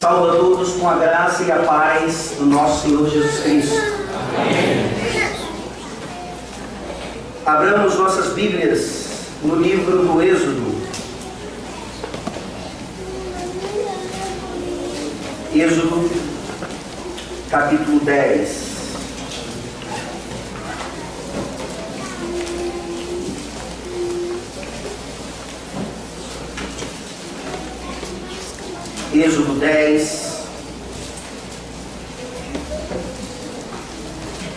Salve a todos com a graça e a paz do nosso Senhor Jesus Cristo. Amém. Abramos nossas Bíblias no livro do Êxodo. Êxodo, capítulo 10. Êxodo 10.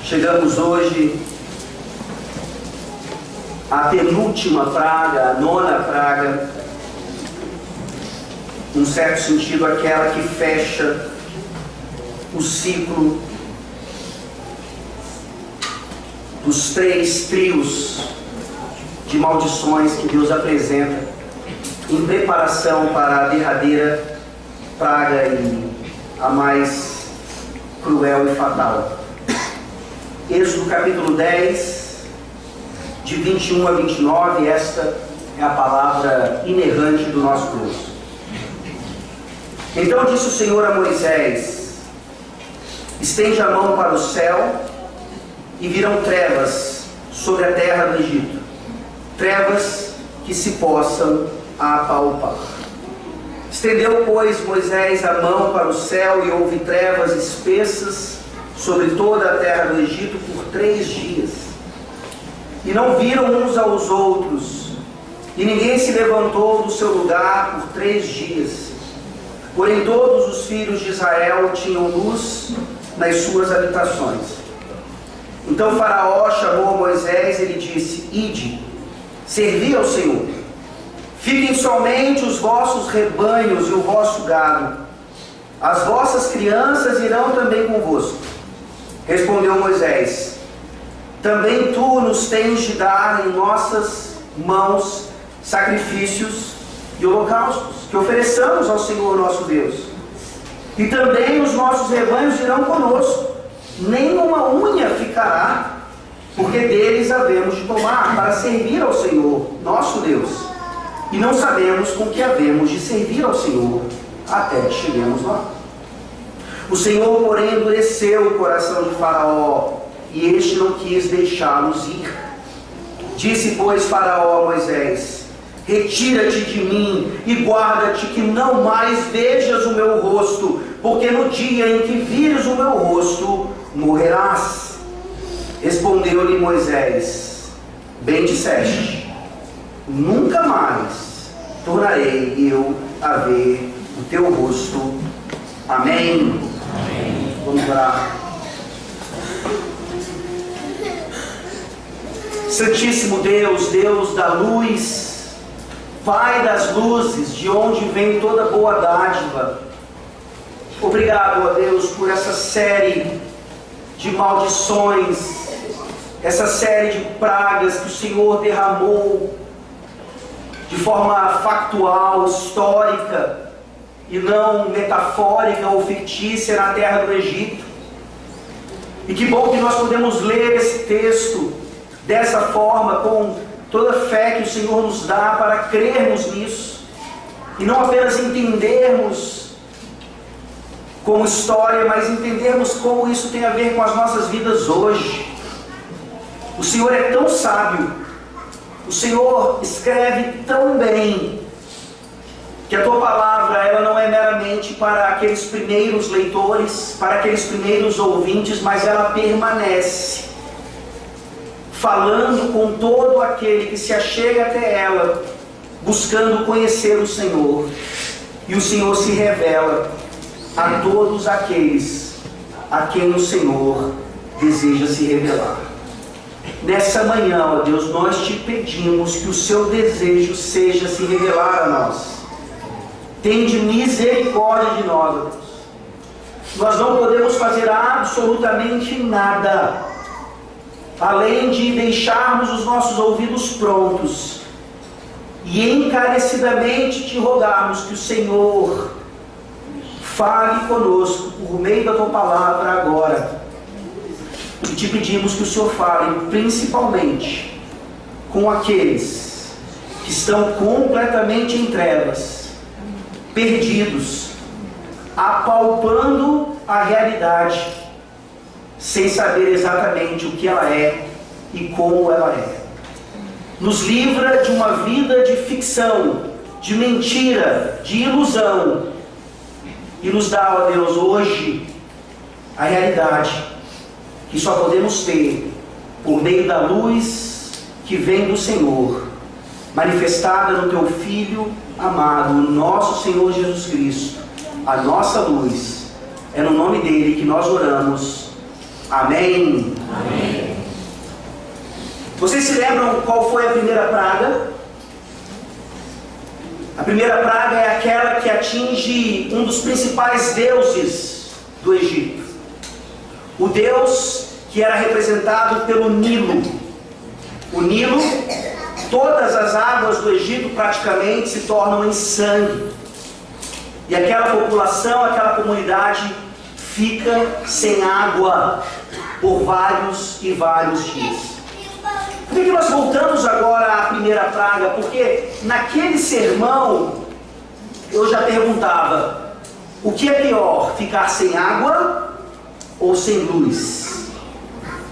Chegamos hoje à penúltima praga, a nona praga, num certo sentido aquela que fecha o ciclo dos 3 trios de maldições que Deus apresenta em preparação para a derradeira praga e a mais cruel e fatal. Êxodo capítulo 10, de 21 a 29, esta é a palavra inerrante do nosso Deus. Então disse o Senhor a Moisés: estende a mão para o céu, e virão trevas sobre a terra do Egito, trevas que se possam apalpar. Estendeu, pois, Moisés a mão para o céu, e houve trevas espessas sobre toda a terra do Egito por 3 dias. E não viram uns aos outros, e ninguém se levantou do seu lugar por 3 dias. Porém todos os filhos de Israel tinham luz nas suas habitações. Então Faraó chamou Moisés e lhe disse: ide, servi ao Senhor. Fiquem somente os vossos rebanhos e o vosso gado. As vossas crianças irão também convosco. Respondeu Moisés: também tu nos tens de dar em nossas mãos sacrifícios e holocaustos, que ofereçamos ao Senhor nosso Deus. E também os nossos rebanhos irão conosco. Nenhuma unha ficará, porque deles havemos de tomar para servir ao Senhor nosso Deus. E não sabemos com que havemos de servir ao Senhor até que cheguemos lá. O Senhor, porém, endureceu o coração de Faraó, e este não quis deixá-los ir. Disse, pois, Faraó a Moisés: retira-te de mim e guarda-te que não mais vejas o meu rosto, porque no dia em que vires o meu rosto, morrerás. Respondeu-lhe Moisés: bem disseste, nunca mais tornarei eu a ver o teu rosto. Amém. Amém. Vamos orar. Santíssimo Deus, Deus da luz, Pai das luzes, de onde vem toda boa dádiva, obrigado, ó Deus, por essa série de maldições, essa série de pragas que o Senhor derramou de forma factual, histórica, e não metafórica ou fictícia na terra do Egito. E que bom que nós podemos ler esse texto dessa forma, com toda a fé que o Senhor nos dá para crermos nisso, e não apenas entendermos como história, mas entendermos como isso tem a ver com as nossas vidas hoje. O Senhor é tão sábio, o Senhor escreve tão bem, que a Tua palavra, ela não é meramente para aqueles primeiros leitores, para aqueles primeiros ouvintes, mas ela permanece, falando com todo aquele que se achega até ela, buscando conhecer o Senhor. E o Senhor se revela a todos aqueles a quem o Senhor deseja se revelar. Nessa manhã, ó Deus, nós te pedimos que o seu desejo seja se revelar a nós. Tende misericórdia de nós, ó Deus. Nós não podemos fazer absolutamente nada, além de deixarmos os nossos ouvidos prontos e encarecidamente te rogarmos que o Senhor fale conosco por meio da Tua palavra agora. E te pedimos que o Senhor fale principalmente com aqueles que estão completamente em trevas, perdidos, apalpando a realidade, sem saber exatamente o que ela é e como ela é. Nos livra de uma vida de ficção, de mentira, de ilusão, e nos dá, ó Deus, hoje, a realidade que só podemos ter por meio da luz que vem do Senhor, manifestada no Teu Filho amado, nosso Senhor Jesus Cristo, a nossa luz. É no nome dele que nós oramos. Amém. Amém. Vocês se lembram qual foi a primeira praga? A primeira praga é aquela que atinge um dos principais deuses do Egito. O Deus que era representado pelo Nilo. O Nilo, todas as águas do Egito praticamente se tornam em sangue. E aquela população, aquela comunidade fica sem água por vários e vários dias. Por que nós voltamos agora à primeira praga? Porque naquele sermão eu já perguntava: o que é pior, ficar sem água ou sem luz?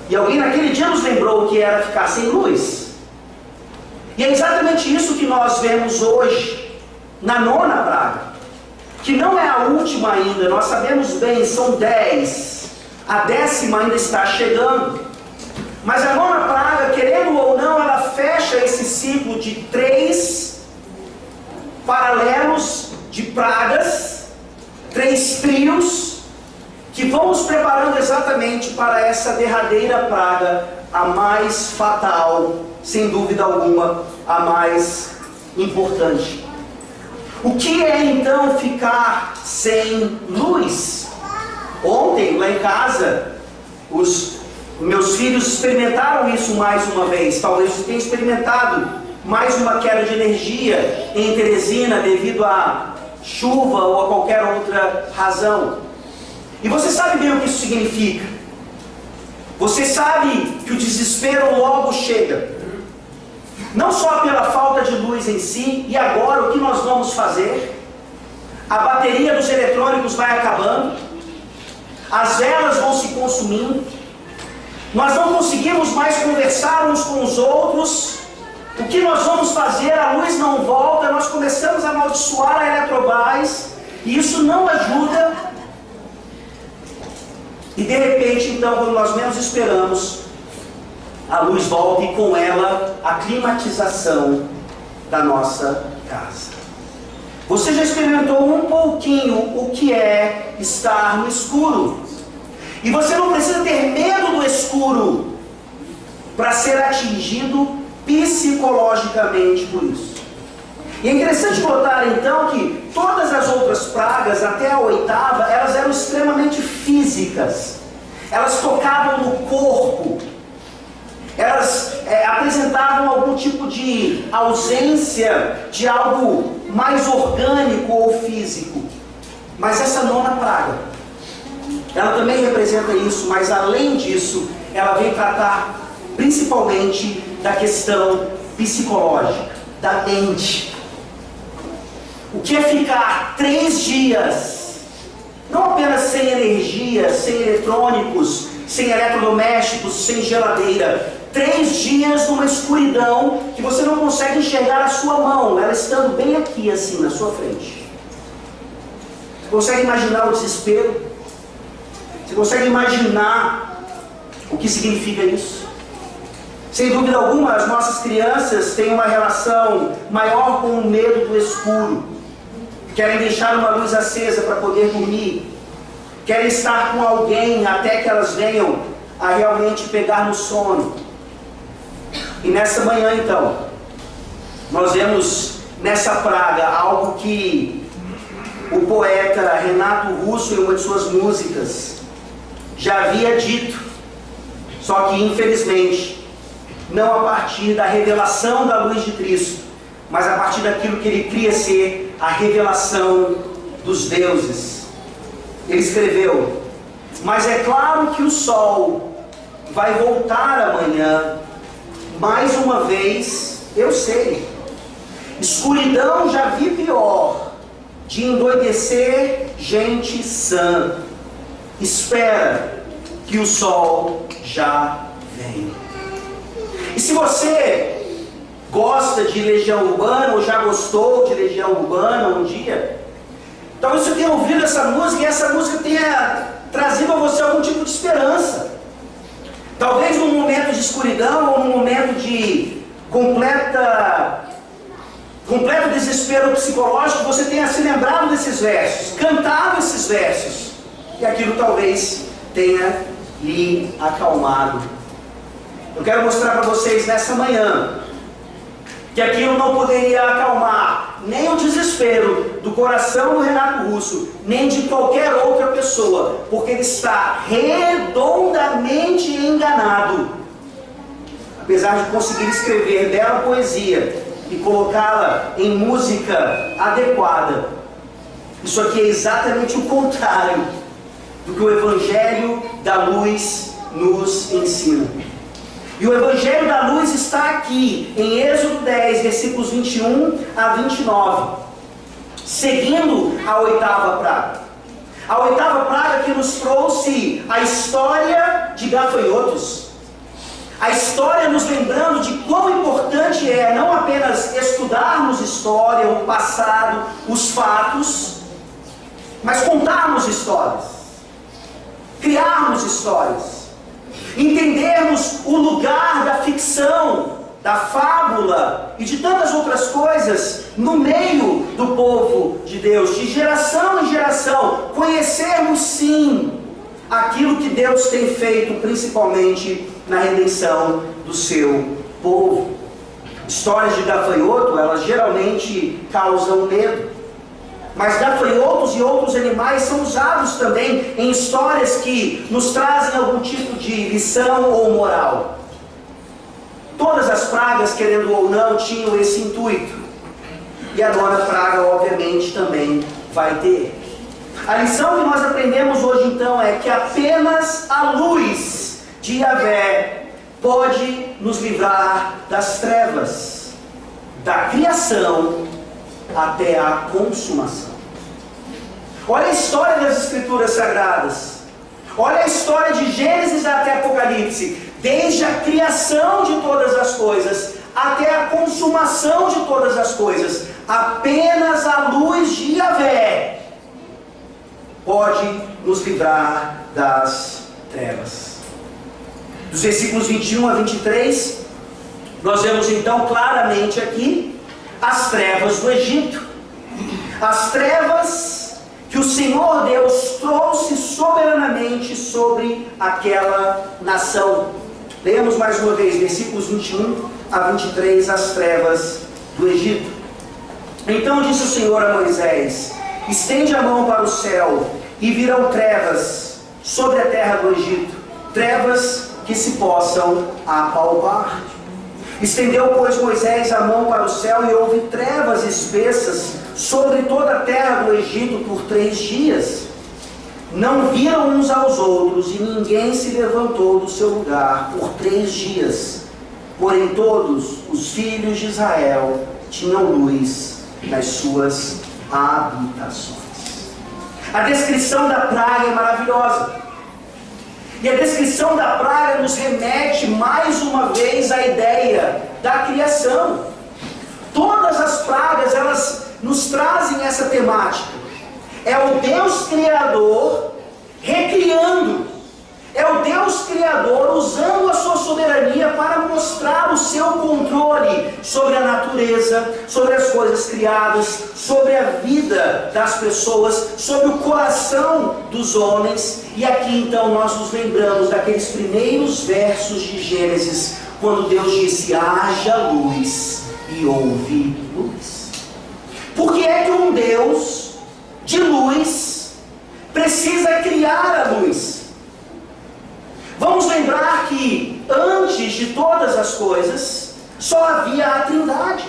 E alguém naquele dia nos lembrou que era ficar sem luz. E é exatamente isso que nós vemos hoje na nona praga, que não é a última ainda. Nós sabemos bem, são 10. A 10ª ainda está chegando. Mas a nona praga, querendo ou não, ela fecha esse ciclo de 3 paralelos de pragas, 3 trios, que vão nos preparando exatamente para essa derradeira praga, a mais fatal, sem dúvida alguma, a mais importante. O que é então ficar sem luz? Ontem, lá em casa, os meus filhos experimentaram isso mais uma vez. Talvez você tenha experimentado mais uma queda de energia em Teresina devido à chuva ou a qualquer outra razão. E você sabe bem o que isso significa. Você sabe que o desespero logo chega. Não só pela falta de luz em si. E agora o que nós vamos fazer? A bateria dos eletrônicos vai acabando. As velas vão se consumindo. Nós não conseguimos mais conversar uns com os outros. O que nós vamos fazer? A luz não volta. Nós começamos a amaldiçoar a Eletrobras. E isso não ajuda. E de repente, então, quando nós menos esperamos, a luz volta e com ela a climatização da nossa casa. Você já experimentou um pouquinho o que é estar no escuro. E você não precisa ter medo do escuro para ser atingido psicologicamente por isso. E é interessante notar então que todas as outras pragas, até a 8ª, elas eram extremamente físicas. Elas tocavam no corpo. Elas apresentavam algum tipo de ausência de algo mais orgânico ou físico. Mas essa nona praga, ela também representa isso, mas além disso, ela vem tratar principalmente da questão psicológica, da mente. O que é ficar 3 dias, não apenas sem energia, sem eletrônicos, sem eletrodomésticos, sem geladeira, 3 dias numa escuridão que você não consegue enxergar a sua mão, ela estando bem aqui assim na sua frente. Você consegue imaginar o desespero? Você consegue imaginar o que significa isso? Sem dúvida alguma, as nossas crianças têm uma relação maior com o medo do escuro. Querem deixar uma luz acesa para poder dormir. Querem estar com alguém até que elas venham a realmente pegar no sono. E nessa manhã, então, nós vemos nessa praga algo que o poeta Renato Russo, em uma de suas músicas, já havia dito. Só que, infelizmente, não a partir da revelação da luz de Cristo, mas a partir daquilo que ele cria ser a revelação dos deuses. Ele escreveu: mas é claro que o sol vai voltar amanhã, mais uma vez eu sei. Escuridão já vi pior, de endoidecer gente sã. Espera que o sol já vem. E se você gosta de Legião Urbana, ou já gostou de Legião Urbana um dia, talvez você tenha ouvido essa música e essa música tenha trazido a você algum tipo de esperança. Talvez num momento de escuridão ou num momento de completo desespero psicológico, você tenha se lembrado desses versos, cantado esses versos, e aquilo talvez tenha lhe acalmado. Eu quero mostrar para vocês nessa manhã que aquilo não poderia acalmar nem o desespero do coração do Renato Russo, nem de qualquer outra pessoa, porque ele está redondamente enganado. Apesar de conseguir escrever bela poesia e colocá-la em música adequada, isso aqui é exatamente o contrário do que o Evangelho da Luz nos ensina. E o Evangelho da Luz está aqui, em Êxodo 10, versículos 21 a 29, seguindo a oitava praga. A oitava praga que nos trouxe a história de gafanhotos. A história nos lembrando de quão importante é não apenas estudarmos história, o passado, os fatos, mas contarmos histórias, criarmos histórias, entendermos o lugar da ficção, da fábula e de tantas outras coisas no meio do povo de Deus, de geração em geração, conhecermos sim aquilo que Deus tem feito, principalmente na redenção do seu povo. Histórias de gafanhoto, elas geralmente causam medo. Mas gafanhotos e outros animais são usados também em histórias que nos trazem algum tipo de lição ou moral. Todas as pragas, querendo ou não, tinham esse intuito. E a nona praga, obviamente, também vai ter. A lição que nós aprendemos hoje, então, é que apenas a luz de Yahvé pode nos livrar das trevas, da criação até a consumação. Olha a história das Escrituras Sagradas. Olha a história de Gênesis até Apocalipse. Desde a criação de todas as coisas até a consumação de todas as coisas. Apenas a luz de Yahvé pode nos livrar das trevas. Dos versículos 21 a 23, nós vemos então claramente aqui as trevas do Egito. As trevas que o Senhor Deus trouxe soberanamente sobre aquela nação. Lemos mais uma vez, versículos 21 a 23, as trevas do Egito. Então disse o Senhor a Moisés: estende a mão para o céu, e virão trevas sobre a terra do Egito, trevas que se possam apalpar. Estendeu, pois, Moisés a mão para o céu, e houve trevas espessas sobre toda a terra do Egito por 3 dias. Não viram uns aos outros, e ninguém se levantou do seu lugar por 3 dias. Porém todos os filhos de Israel tinham luz nas suas habitações. A descrição da praga é maravilhosa. E a descrição da praga nos remete mais uma vez à ideia da criação. Todas as pragas, elas nos trazem essa temática. É o Deus Criador recriando. É o Deus Criador usando a sua soberania para mostrar o seu controle sobre a natureza, sobre as coisas criadas, sobre a vida das pessoas, sobre o coração dos homens. E aqui então nós nos lembramos daqueles primeiros versos de Gênesis, quando Deus disse: haja luz, e houve luz. Por que é que um Deus de luz precisa criar a luz? Vamos lembrar que antes de todas as coisas só havia a Trindade.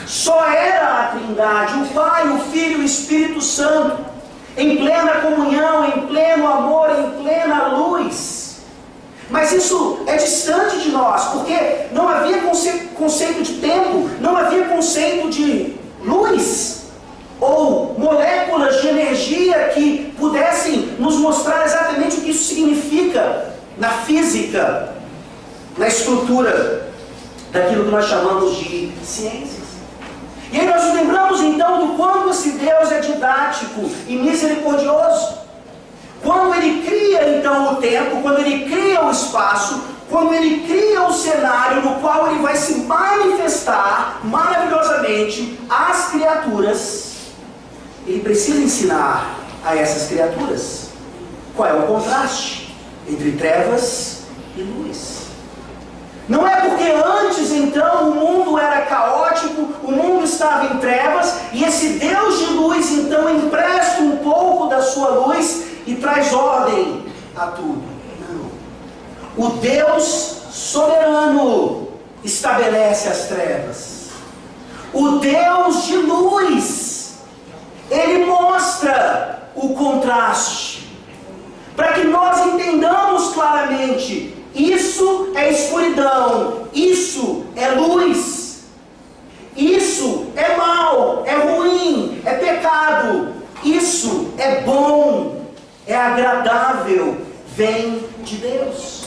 Só era a Trindade, o Pai, o Filho e o Espírito Santo, em plena comunhão, em pleno amor, em plena luz. Mas isso é distante de nós, porque não havia conceito de tempo, não havia conceito de luz. ou moléculas de energia que pudessem nos mostrar exatamente o que isso significa na física, na estrutura daquilo que nós chamamos de ciências. E aí nós nos lembramos então do quanto esse Deus é didático e misericordioso. Quando Ele cria então o tempo, quando Ele cria o espaço, quando Ele cria o cenário no qual Ele vai se manifestar maravilhosamente às criaturas, Ele precisa ensinar a essas criaturas qual é o contraste entre trevas e luz. Não é porque antes então o mundo era caótico, o mundo estava em trevas, e esse Deus de luz então empresta um pouco da sua luz e traz ordem a tudo. Não. O Deus soberano estabelece as trevas. O Deus de luz, Ele mostra o contraste, para que nós entendamos claramente: isso é escuridão, isso é luz, isso é mal, é ruim, é pecado, isso é bom, é agradável, vem de Deus.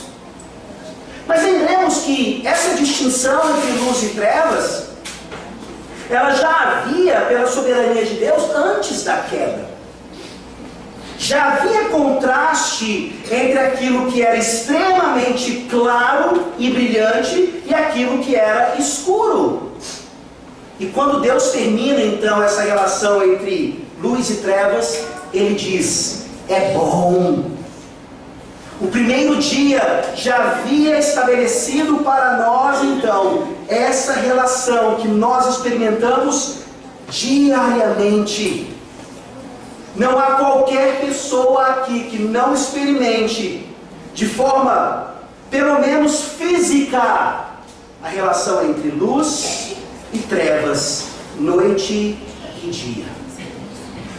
Mas lembremos que essa distinção entre luz e trevas, ela já havia pela soberania de Deus antes da queda. Já havia contraste entre aquilo que era extremamente claro e brilhante e aquilo que era escuro. E quando Deus termina então essa relação entre luz e trevas, Ele diz: é bom. O primeiro dia já havia estabelecido para nós então essa relação que nós experimentamos diariamente. Não há qualquer pessoa aqui que não experimente de forma, pelo menos física, a relação entre luz e trevas, noite e dia.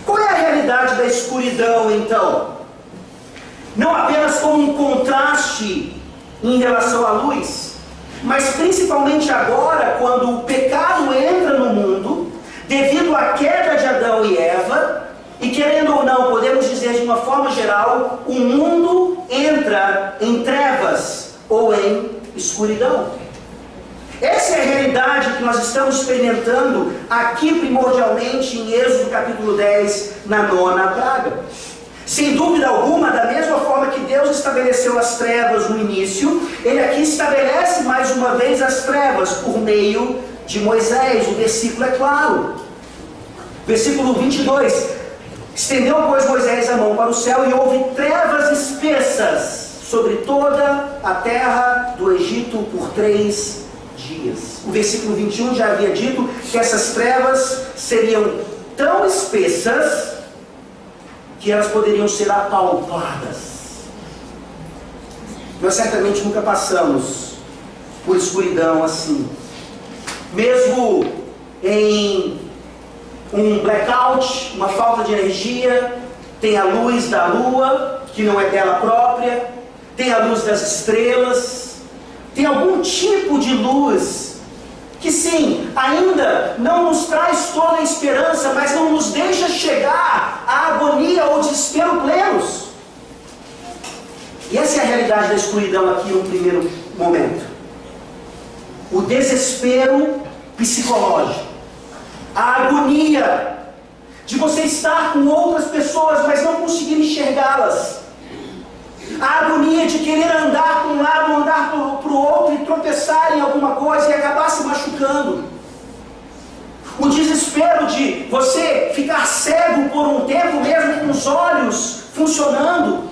Qual é a realidade da escuridão então? Não apenas como um contraste em relação à luz, mas principalmente agora, quando o pecado entra no mundo, devido à queda de Adão e Eva. E querendo ou não, podemos dizer de uma forma geral, o mundo entra em trevas ou em escuridão. Essa é a realidade que nós estamos experimentando aqui primordialmente em Êxodo capítulo 10, na 9ª praga. Sem dúvida alguma, da mesma forma que Deus estabeleceu as trevas no início, Ele aqui estabelece mais uma vez as trevas por meio de Moisés. O versículo é claro. Versículo 22. Estendeu, pois, Moisés a mão para o céu, e houve trevas espessas sobre toda a terra do Egito por 3 dias. O versículo 21 já havia dito que essas trevas seriam tão espessas que elas poderiam ser apalpadas. Nós certamente nunca passamos por escuridão assim. Mesmo em um blackout, uma falta de energia, tem a luz da lua, que não é dela própria, tem a luz das estrelas, tem algum tipo de luz que sim, ainda não nos traz toda a esperança, mas não nos deixa chegar à agonia ou desespero plenos. E essa é a realidade da escuridão aqui no primeiro momento. O desespero psicológico. A agonia de você estar com outras pessoas, mas não conseguir enxergá-las. A agonia de querer andar para um lado, andar para o outro e tropeçar em alguma coisa e acabar se machucando. O desespero de você ficar cego por um tempo, mesmo com os olhos funcionando,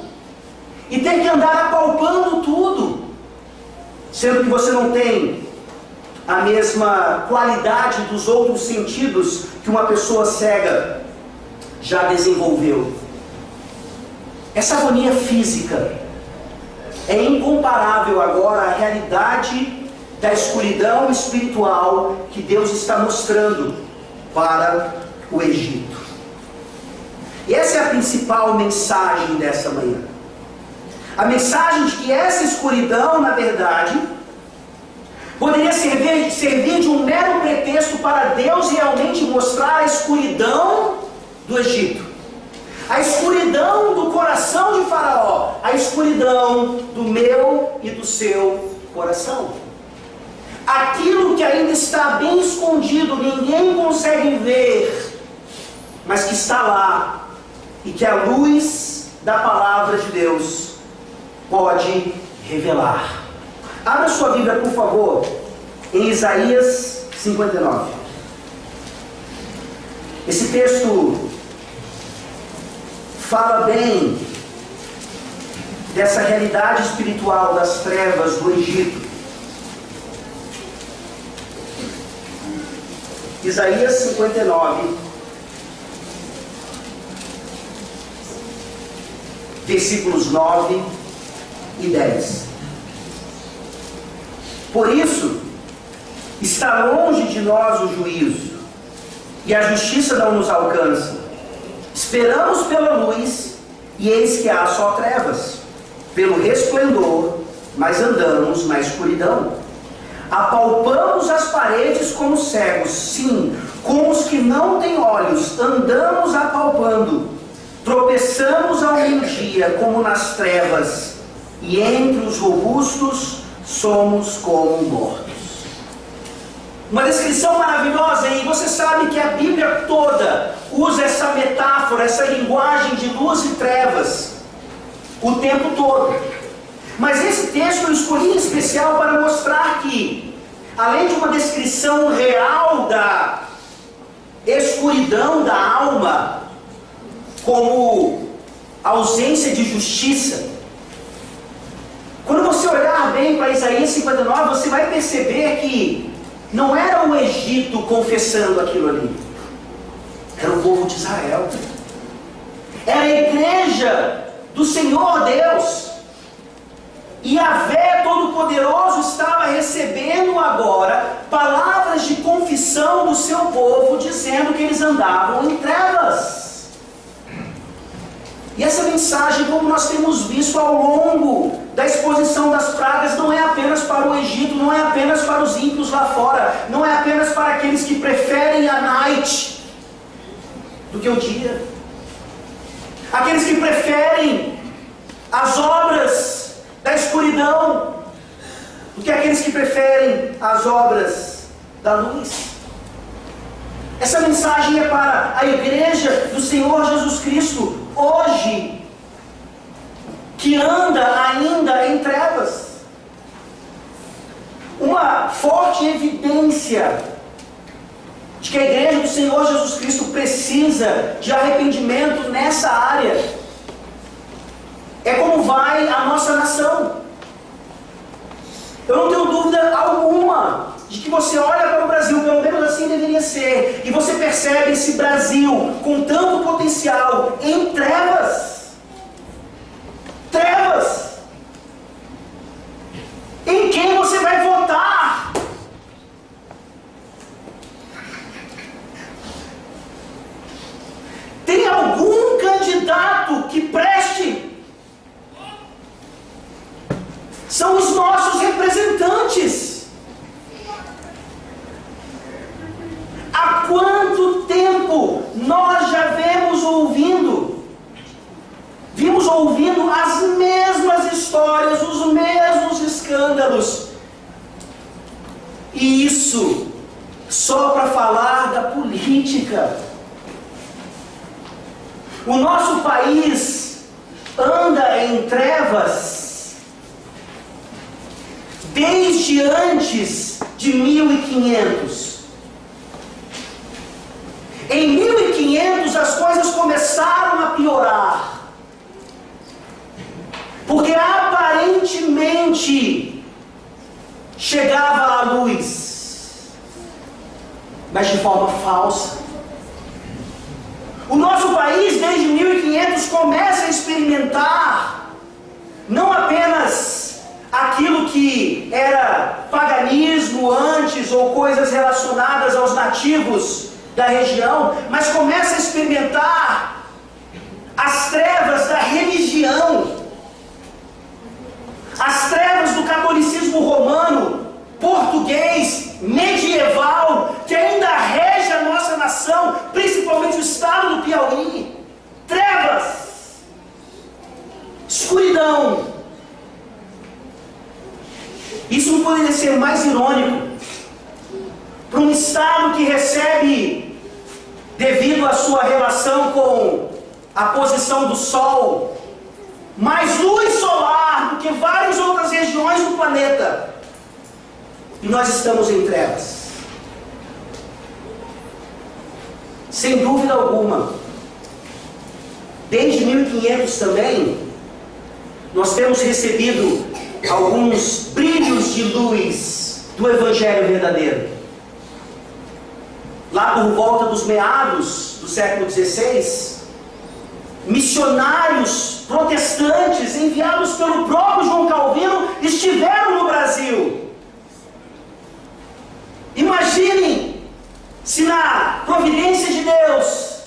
e ter que andar apalpando tudo, sendo que você não tem a mesma qualidade dos outros sentidos que uma pessoa cega já desenvolveu. Essa agonia física é incomparável agora à realidade da escuridão espiritual que Deus está mostrando para o Egito. E essa é a principal mensagem dessa manhã. A mensagem de que essa escuridão, na verdade, poderia servir de um mero pretexto para Deus realmente mostrar a escuridão do Egito, a escuridão do coração de Faraó, a escuridão do meu e do seu coração. Aquilo que ainda está bem escondido, ninguém consegue ver, mas que está lá, e que a luz da palavra de Deus pode revelar. Abra sua Bíblia, por favor, em Isaías 59. Esse texto fala bem dessa realidade espiritual das trevas do Egito. Isaías 59, versículos 9 e 10. Por isso, está longe de nós o juízo, e a justiça não nos alcança. Esperamos pela luz, e eis que há só trevas. Pelo resplendor, mas andamos na escuridão. Apalpamos as paredes como cegos, sim, como os que não têm olhos, andamos apalpando. Tropeçamos ao meio-dia como nas trevas, e entre os robustos somos como mortos. Uma descrição maravilhosa, e você sabe que a Bíblia toda usa essa metáfora, essa linguagem de luz e trevas o tempo todo. Mas esse texto eu escolhi em especial para mostrar que, além de uma descrição real da escuridão da alma, como ausência de justiça, quando você olhar bem para Isaías 59, você vai perceber que não era o Egito confessando aquilo ali, era o povo de Israel, era a igreja do Senhor Deus. E Yahvé Todo-Poderoso estava recebendo agora palavras de confissão do seu povo, dizendo que eles andavam em trevas. E essa mensagem, como nós temos visto ao longo da exposição das pragas, não é apenas para o Egito, não é apenas para os ímpios lá fora, não é apenas para aqueles que preferem a night do que o dia, aqueles que preferem as obras da escuridão do que aqueles que preferem as obras da luz. Essa mensagem é para a igreja do Senhor Jesus Cristo hoje, que anda ainda em trevas. Uma forte evidência de que a igreja do Senhor Jesus Cristo precisa de arrependimento nessa área é como vai a nossa nação. Eu não tenho dúvida alguma de que você olha para o Brasil, pelo menos assim deveria ser, e você percebe esse Brasil com tanto potencial em trevas. Trevas. Em quem você vai votar? Tem algum candidato que preste? São os nossos representantes. Há quanto tempo nós já vimos ouvindo as mesmas histórias, os mesmos escândalos, e isso só para falar da política. O nosso país anda em trevas desde antes de 1500. Em 1500 as coisas começaram a piorar, porque aparentemente chegava a luz, mas de forma falsa. O nosso país desde 1500 começa a experimentar não apenas aquilo que era paganismo antes ou coisas relacionadas aos nativos da região, mas começa a experimentar as trevas da religião, as trevas do catolicismo romano, português, o estado do Piauí. Trevas, escuridão. Isso não poderia ser mais irônico para um estado que recebe, devido à sua relação com a posição do Sol, mais luz solar do que várias outras regiões do planeta. E nós estamos em trevas. Sem dúvida alguma. Desde 1500 também, nós temos recebido alguns brilhos de luz do Evangelho verdadeiro. Lá por volta dos meados do século XVI, missionários protestantes enviados pelo próprio João Calvino estiveram no Brasil. Imaginem se na providência de Deus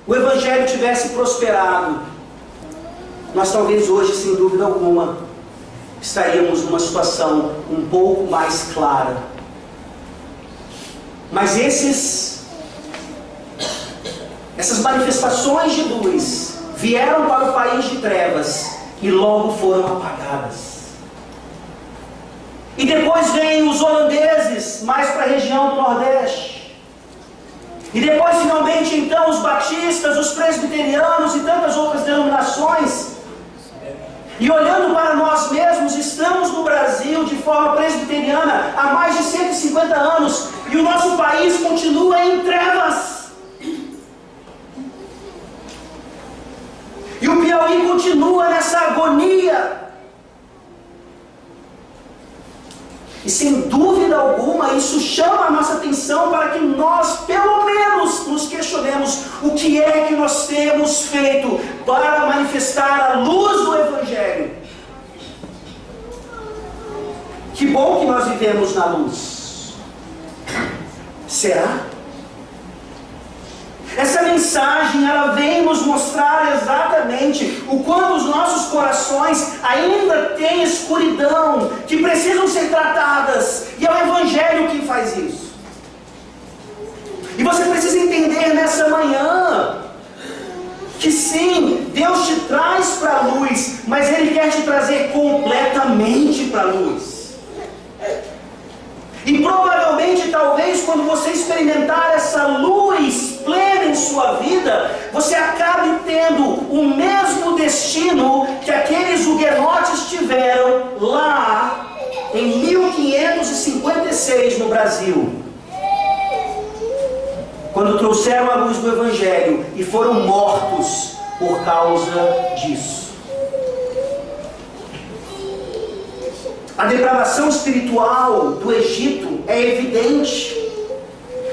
o Evangelho tivesse prosperado. Nós talvez hoje, sem dúvida alguma, estaríamos numa situação um pouco mais clara. Mas essas manifestações de luz vieram para o país de trevas e logo foram apagadas. E depois vêm os holandeses, mais para a região do Nordeste. E depois, finalmente, então, os batistas, os presbiterianos e tantas outras denominações. E olhando para nós mesmos, estamos no Brasil de forma presbiteriana há mais de 150 anos. E o nosso país continua em trevas. E o Piauí continua nessa agonia. E sem dúvida alguma, isso chama a nossa atenção para que nós, pelo menos, nos questionemos o que é que nós temos feito para manifestar a luz do Evangelho. Que bom que nós vivemos na luz. Será? Essa mensagem, ela vem nos mostrar exatamente o quanto os nossos corações ainda têm escuridão, que precisam ser tratadas, e é o Evangelho que faz isso. E você precisa entender nessa manhã, que sim, Deus te traz para a luz, mas Ele quer te trazer completamente para a luz. E provavelmente, talvez, quando você experimentar essa luz plena em sua vida, você acabe tendo o mesmo destino que aqueles huguenotes tiveram lá em 1556 no Brasil, quando trouxeram a luz do Evangelho e foram mortos por causa disso. A depravação espiritual do Egito é evidente.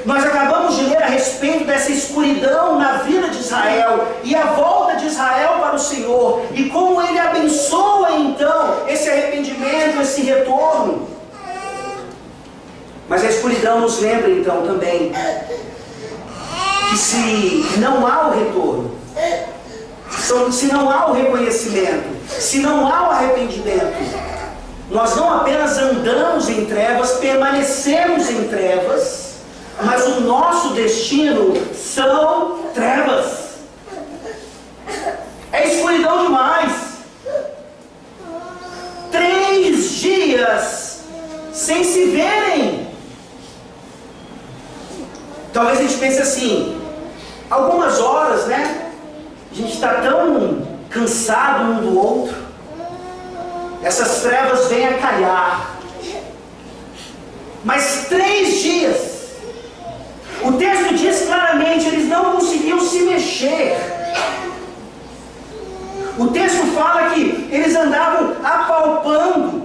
Nós acabamos de ler a respeito dessa escuridão na vida de Israel e a volta de Israel para o Senhor, e como Ele abençoa então esse arrependimento, esse retorno. Mas a escuridão nos lembra então também que se não há o retorno, se não há o reconhecimento, se não há o arrependimento, nós não apenas andamos em trevas, permanecemos em trevas, mas o nosso destino são trevas. É escuridão demais. 3 dias sem se verem. Talvez a gente pense assim, algumas horas, né? A gente está tão cansado um do outro. Essas trevas vêm a calhar. Mas 3 dias. O texto diz claramente, eles não conseguiam se mexer. O texto fala que eles andavam apalpando.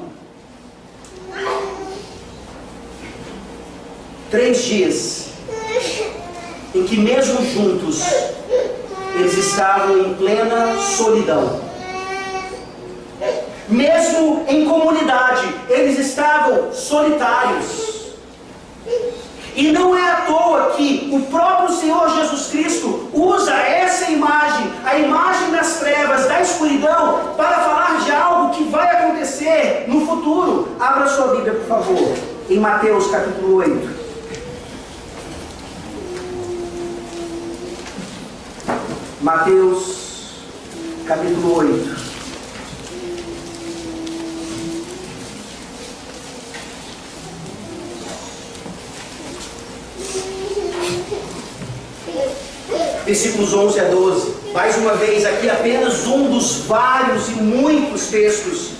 3 dias em que mesmo juntos eles estavam em plena solidão. Mesmo em comunidade, eles estavam solitários. E não é à toa que o próprio Senhor Jesus Cristo usa essa imagem, a imagem das trevas, da escuridão, para falar de algo que vai acontecer no futuro. Abra sua Bíblia, por favor, em Mateus capítulo 8. Mateus, capítulo 8. Versículos 11 a 12. Mais uma vez, aqui apenas um dos vários e muitos textos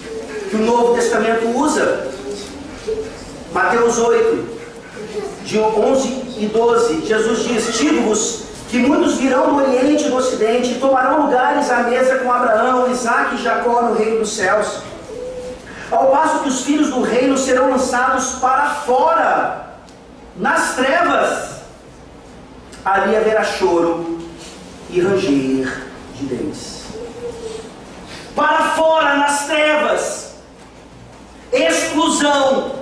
que o Novo Testamento usa. Mateus 8, de 11 e 12. Jesus diz: digo-vos que muitos virão do Oriente e do Ocidente e tomarão lugares à mesa com Abraão, Isaque e Jacó no reino dos céus. Ao passo que os filhos do reino serão lançados para fora, nas trevas. Ali haverá choro e ranger de dentes. Para fora, nas trevas. Exclusão.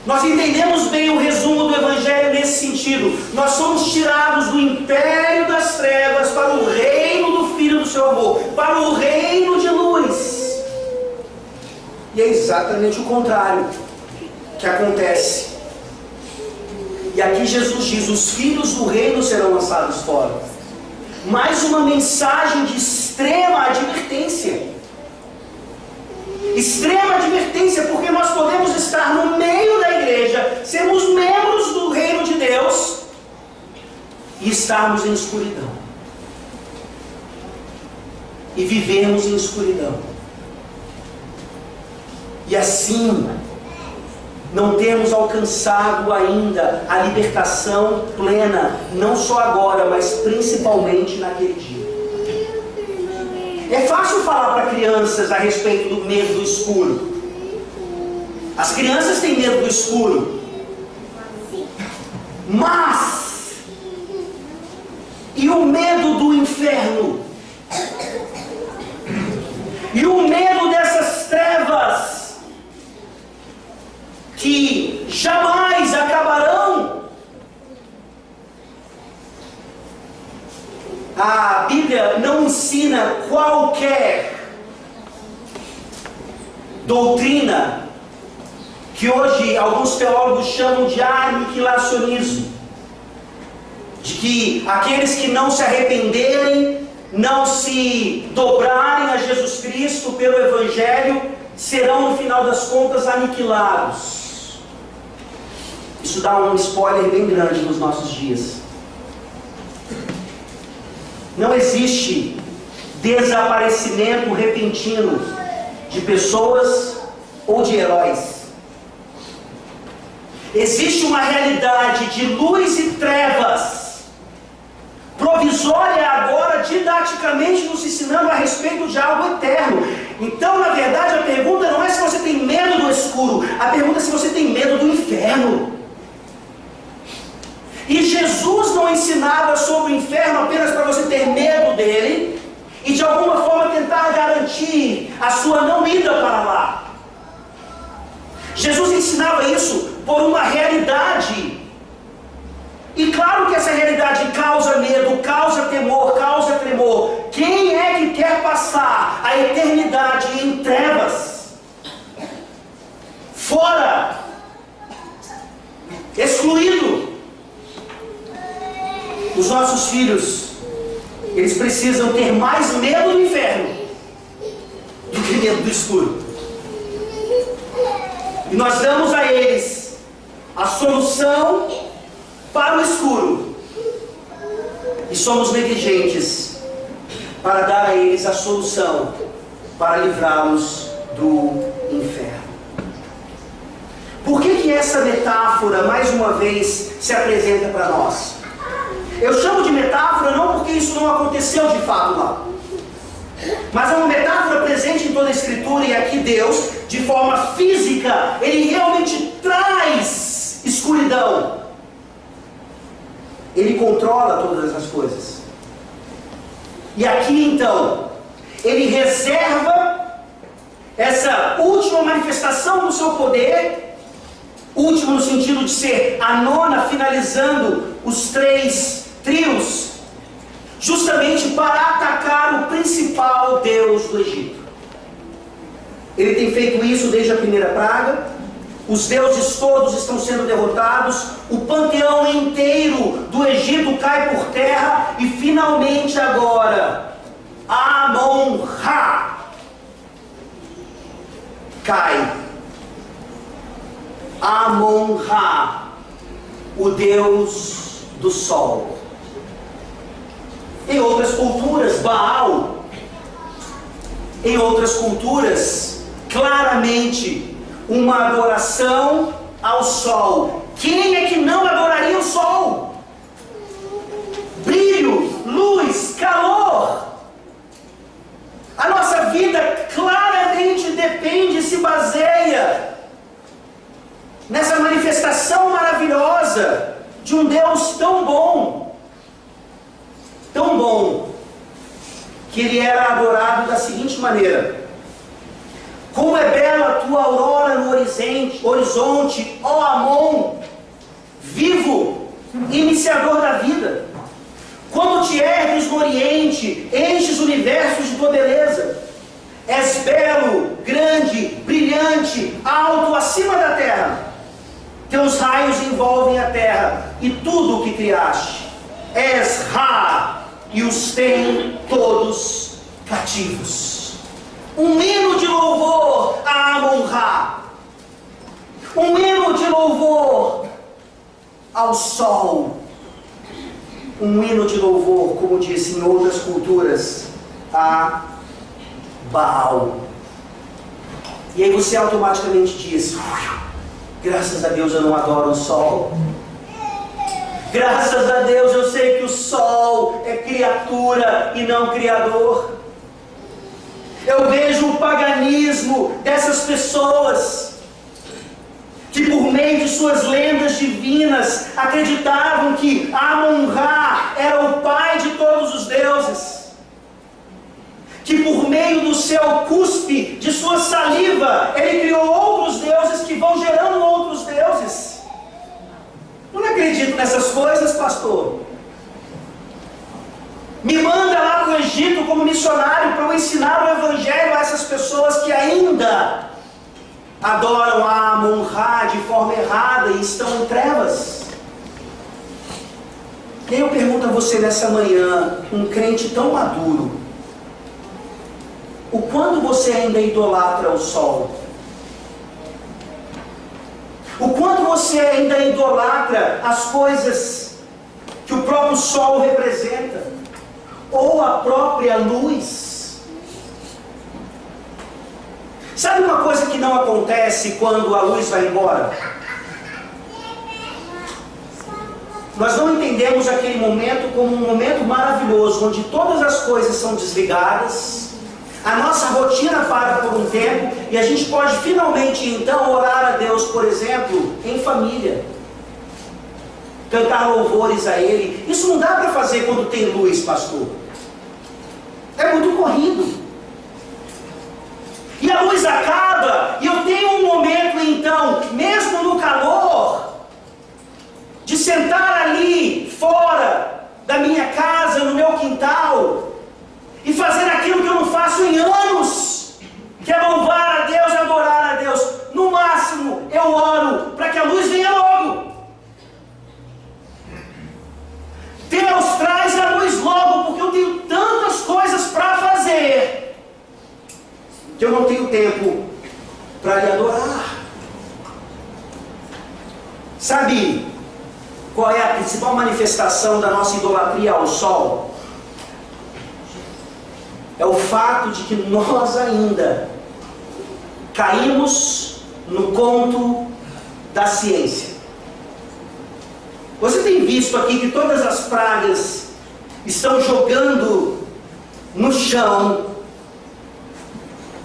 Nós entendemos bem o resumo do Evangelho nesse sentido. Nós somos tirados do império das trevas para o reino do Filho do seu amor, para o reino de luz. E é exatamente o contrário que acontece. E aqui Jesus diz: os filhos do reino serão lançados fora. Mais uma mensagem de extrema advertência. Extrema advertência, porque nós podemos estar no meio da igreja, sermos membros do reino de Deus e estarmos em escuridão. E vivermos em escuridão. E assim, não temos alcançado ainda a libertação plena, não só agora, mas principalmente naquele dia. É fácil falar para crianças a respeito do medo do escuro. As crianças têm medo do escuro. Mas, e o medo do inferno? E o medo dessas trevas que jamais acabarão? A Bíblia não ensina qualquer doutrina que hoje alguns teólogos chamam de aniquilacionismo, de que aqueles que não se arrependerem, não se dobrarem a Jesus Cristo pelo Evangelho, serão no final das contas aniquilados. Isso dá um spoiler bem grande nos nossos dias. Não existe desaparecimento repentino de pessoas ou de heróis. Existe uma realidade de luz e trevas, provisória agora, didaticamente nos ensinando a respeito de algo eterno. Então, na verdade, a pergunta não é se você tem medo do escuro, a pergunta é se você tem medo do inferno. E Jesus não ensinava sobre o inferno apenas para você ter medo dele e de alguma forma tentar garantir a sua não ida para lá. Jesus ensinava isso por uma realidade. E claro que essa realidade causa medo, causa temor, causa tremor. Quem é que quer passar a eternidade em trevas? Fora, excluído. Os nossos filhos, eles precisam ter mais medo do inferno do que medo do escuro. E nós damos a eles a solução para o escuro. E somos negligentes para dar a eles a solução para livrá-los do inferno. Por que essa metáfora, mais uma vez, se apresenta para nós? Eu chamo de metáfora não porque isso não aconteceu de fato lá, mas é uma metáfora presente em toda a Escritura. E aqui Deus, de forma física, Ele realmente traz escuridão. Ele controla todas essas coisas. E aqui então, Ele reserva essa última manifestação do seu poder, último no sentido de ser a nona, finalizando os 3 trios, justamente para atacar o principal Deus do Egito. Ele tem feito isso desde a primeira praga, os deuses todos estão sendo derrotados, o panteão inteiro do Egito cai por terra, e finalmente agora, Amon-Ra cai. Amon-Ra, o deus do sol. Em outras culturas, Baal. Em outras culturas, claramente, uma adoração ao sol. Quem é que não adoraria o sol? Brilho, luz, calor. A nossa vida claramente depende, se baseia nessa manifestação maravilhosa de um Deus tão bom, que ele era adorado da seguinte maneira: como é bela a tua aurora no horizonte, ó Amon, vivo, iniciador da vida. Quando te ergues no oriente, enches universos de tua beleza. És belo, grande, brilhante, alto acima da terra. Teus raios envolvem a terra e tudo o que criaste. És Ra, e os tem todos cativos. Um hino de louvor a Amon-Ra. Um hino de louvor ao sol. Um hino de louvor, como disse em outras culturas, a Baal. E aí você automaticamente diz: graças a Deus eu não adoro o sol. Graças a Deus eu sei que o sol é criatura e não criador. Eu vejo o paganismo dessas pessoas que, por meio de suas lendas divinas, acreditavam que Amon-Ra era o pai de todos os deuses, que por meio do seu cuspe, de sua saliva, ele criou outros deuses que vão gerando outros deuses. Eu não acredito nessas coisas, pastor. Me manda lá para o Egito como missionário para eu ensinar o evangelho a essas pessoas que ainda adoram a Amon-Ra de forma errada e estão em trevas. E aí eu pergunto a você nessa manhã, um crente tão maduro, o quanto você ainda idolatra o sol? O quanto você ainda idolatra as coisas que o próprio sol representa? Ou a própria luz? Sabe uma coisa que não acontece quando a luz vai embora? Nós não entendemos aquele momento como um momento maravilhoso, onde todas as coisas são desligadas, a nossa rotina para por um tempo, e a gente pode finalmente então orar a Deus, por exemplo, em família, cantar louvores a Ele. Isso não dá para fazer quando tem luz, pastor. É muito corrido. E a luz acaba, e eu tenho um momento então, mesmo no calor, de sentar ali fora da minha casa, no meu quintal, e fazer aquilo que eu não faço em anos, que é louvar a Deus e adorar a Deus. No máximo, eu oro para que a luz venha logo. Deus, traz a luz logo, porque eu tenho tantas coisas para fazer, que eu não tenho tempo para lhe adorar. Sabe qual é a principal manifestação da nossa idolatria ao sol? É o fato de que nós ainda caímos no conto da ciência. Você tem visto aqui que todas as pragas estão jogando no chão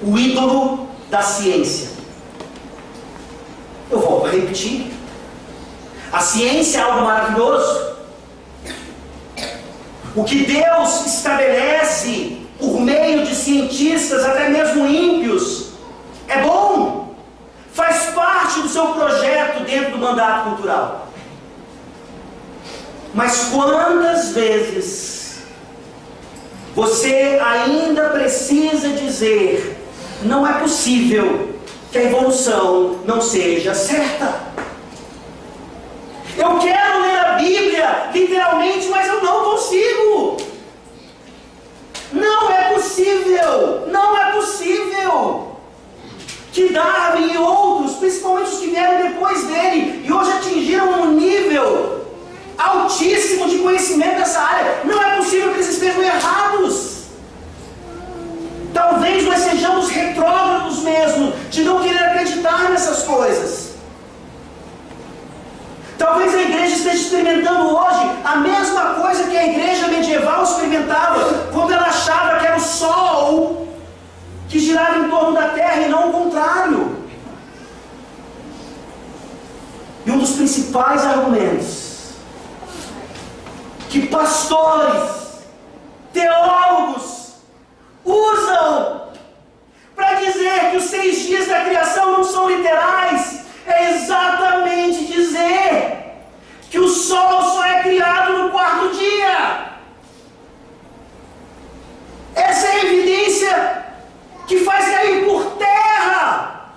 o ídolo da ciência. Eu volto a repetir. A ciência é algo maravilhoso. O que Deus estabelece por meio de cientistas, até mesmo ímpios, é bom. Faz parte do seu projeto dentro do mandato cultural. Mas quantas vezes você ainda precisa dizer: não é possível que a evolução não seja certa. Eu quero ler a Bíblia literalmente, mas eu não consigo. Não é possível, não é possível que Darwin e outros, principalmente os que vieram depois dele, e hoje atingiram um nível altíssimo de conhecimento dessa área, não é possível que eles estejam errados. Talvez nós sejamos retrógrados mesmo, de não querer acreditar nessas coisas. Talvez a igreja esteja experimentando hoje a mesma coisa que a igreja medieval experimentava, quando ela achava que era o sol que girava em torno da terra e não o contrário. E um dos principais argumentos que pastores, teólogos usam para dizer que os 6 dias da criação não são literais é exatamente dizer que o sol só é criado no 4º dia. Essa é a evidência que faz cair por terra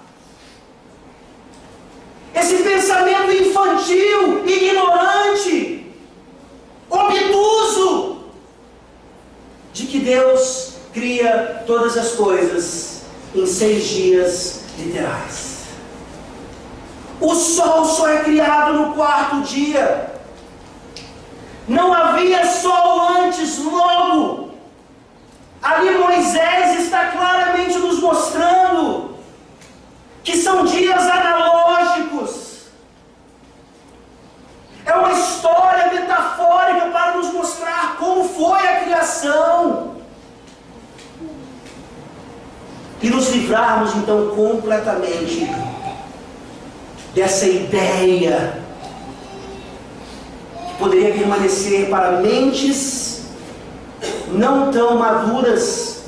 esse pensamento infantil, ignorante, obtuso, de que Deus cria todas as coisas em 6 dias literais. O sol só é criado no 4º dia. Não havia sol antes, logo. Ali Moisés está claramente nos mostrando que são dias analógicos. É uma história metafórica para nos mostrar como foi a criação. E nos livrarmos então completamente dessa ideia que poderia permanecer para mentes não tão maduras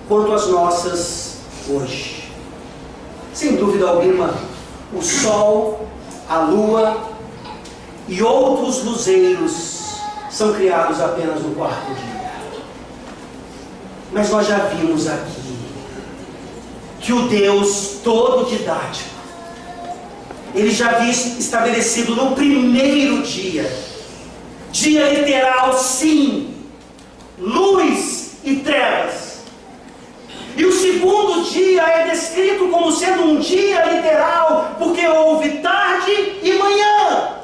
quanto as nossas hoje. Sem dúvida alguma, o sol, a lua e outros luzeiros são criados apenas no 4º dia. Mas nós já vimos aqui que o Deus todo didático, Ele já havia estabelecido no 1º dia, dia literal sim, luz e trevas. E o 2º dia é descrito como sendo um dia literal, porque houve tarde e manhã.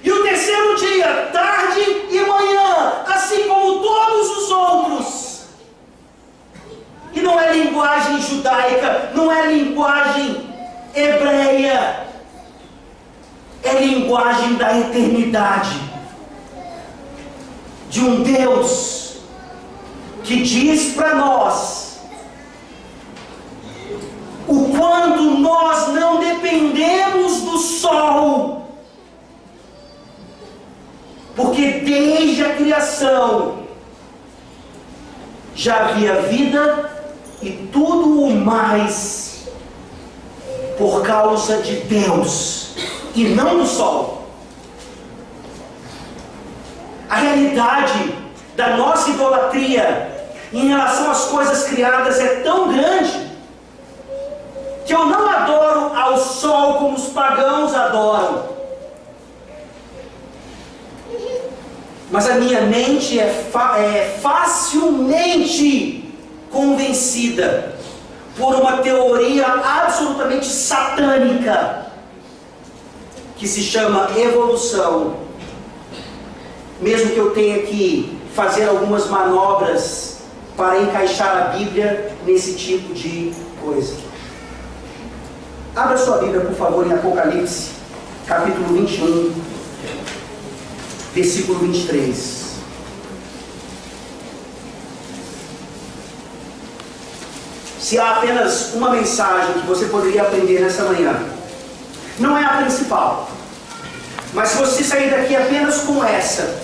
E o 3º dia, tarde e manhã, assim como todos os outros. E não é linguagem judaica, não é linguagem hebreia, é linguagem da eternidade, de um Deus que diz para nós o quanto nós não dependemos do sol, porque desde a criação já havia vida e tudo o mais por causa de Deus e não do sol. A realidade da nossa idolatria em relação às coisas criadas é tão grande que eu não adoro ao sol como os pagãos adoram. Mas a minha mente é facilmente convencida por uma teoria absolutamente satânica que se chama evolução, mesmo que eu tenha que fazer algumas manobras para encaixar a Bíblia nesse tipo de coisa. Abra sua Bíblia, por favor, em Apocalipse, capítulo 21, versículo 23. Se há apenas uma mensagem que você poderia aprender nessa manhã, não é a principal, mas se você sair daqui apenas com essa,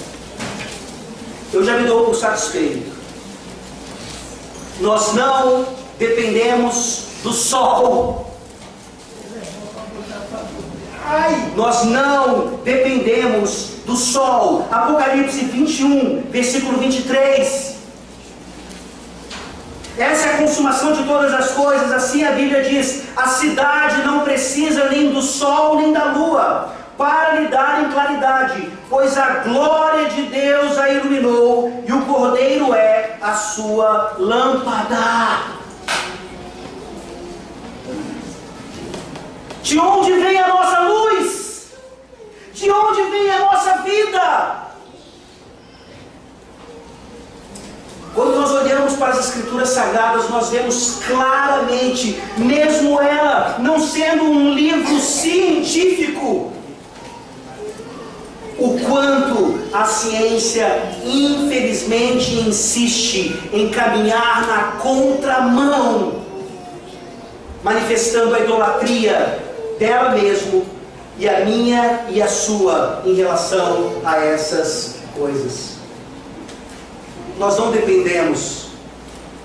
eu já me dou por satisfeito. Nós não dependemos do sol. Nós não dependemos do sol. Apocalipse 21, versículo 23. Essa é a consumação de todas as coisas. Assim a Bíblia diz: a cidade não precisa nem do sol nem da lua para lhe darem claridade, pois a glória de Deus a iluminou, e o Cordeiro é a sua lâmpada. De onde vem a nossa luz? De onde vem a nossa vida? Quando nós olhamos para as Escrituras Sagradas, nós vemos claramente, mesmo ela não sendo um livro científico, o quanto a ciência infelizmente insiste em caminhar na contramão, manifestando a idolatria dela mesmo e a minha e a sua em relação a essas coisas. Nós não dependemos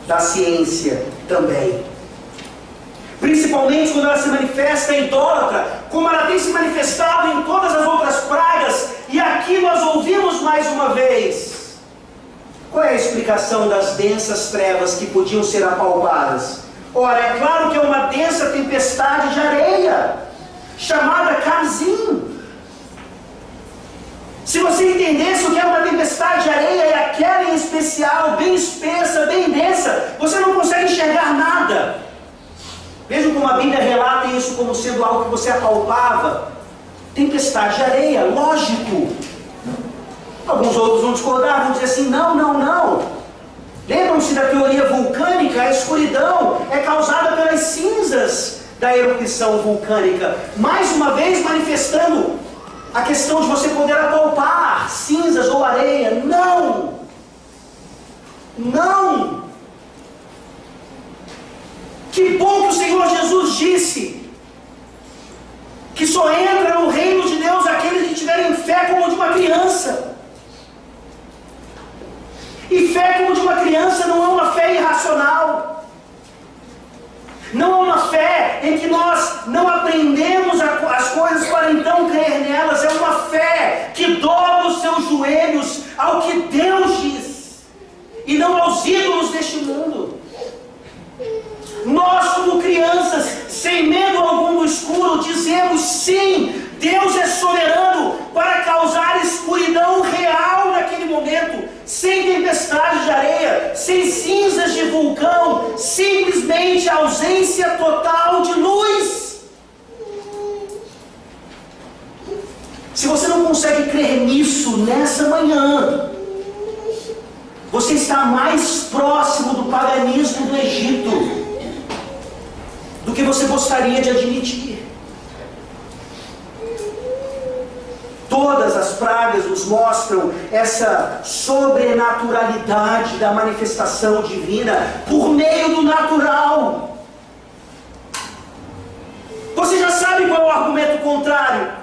da ciência também, principalmente quando ela se manifesta idólatra, como ela tem se manifestado em todas as outras pragas. E aqui nós ouvimos mais uma vez. Qual é a explicação das densas trevas que podiam ser apalpadas? Ora, é claro que é uma densa tempestade de areia, chamada Carzim. Se você entendesse o que é uma tempestade de areia, e aquela em especial, bem espessa, bem densa, você não consegue enxergar nada. Vejam como a Bíblia relata isso como sendo algo que você apalpava. Tempestade de areia, lógico. Alguns outros vão discordar, vão dizer assim: não. Lembram-se da teoria vulcânica? A escuridão é causada pelas cinzas da erupção vulcânica. Mais uma vez manifestando a questão de você poder apalpar cinzas ou areia. Não! Que bom que o Senhor Jesus disse que só entra no reino de Deus aqueles que tiverem fé como de uma criança. E fé como de uma criança não é uma fé irracional. Não é uma fé em que nós não aprendemos as coisas para então crer nelas. É uma fé que dobra os seus joelhos ao que Deus diz, e não aos ídolos deste mundo. Nós, como crianças, sem medo algum do escuro, dizemos sim, Deus é soberano para causar escuridão real naquele momento, sem tempestade de areia, sem cinzas de vulcão, simplesmente ausência total de luz. Se você não consegue crer nisso nessa manhã, você está mais próximo do paganismo do Egito do que você gostaria de admitir. Todas as pragas nos mostram essa sobrenaturalidade da manifestação divina por meio do natural. Você já sabe qual é o argumento contrário?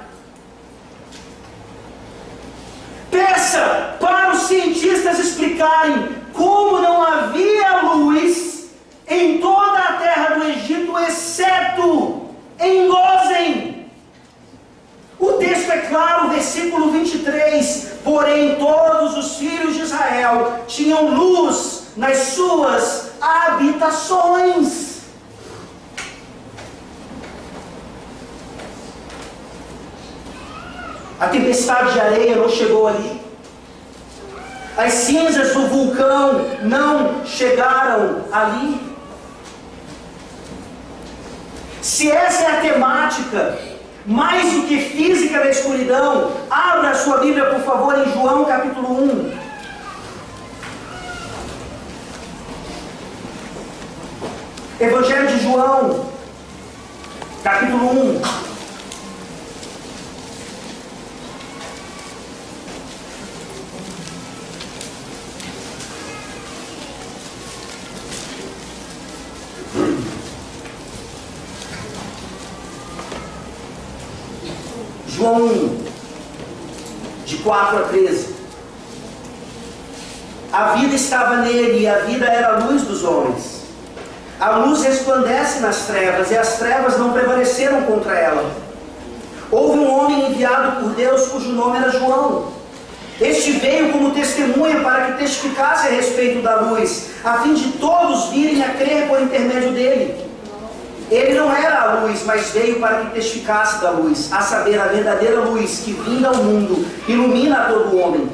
Peça para os cientistas explicarem como não havia luz em toda a terra do Egito, exceto em Gósen. O texto é claro, versículo 23: porém todos os filhos de Israel tinham luz nas suas habitações. A tempestade de areia não chegou ali. As cinzas do vulcão não chegaram ali. Se essa é a temática, mais do que física da escuridão, abra a sua Bíblia, por favor, em João capítulo 1. Evangelho de João, capítulo 1. João 1, de 4 a 13. A vida estava nele, e a vida era a luz dos homens. A luz resplandece nas trevas, e as trevas não prevaleceram contra ela. Houve um homem enviado por Deus, cujo nome era João. Este veio como testemunha para que testificasse a respeito da luz, a fim de todos virem a crer por intermédio dele. Ele não era a luz, mas veio para que testificasse da luz, a saber, a verdadeira luz que vinda ao mundo, ilumina a todo homem.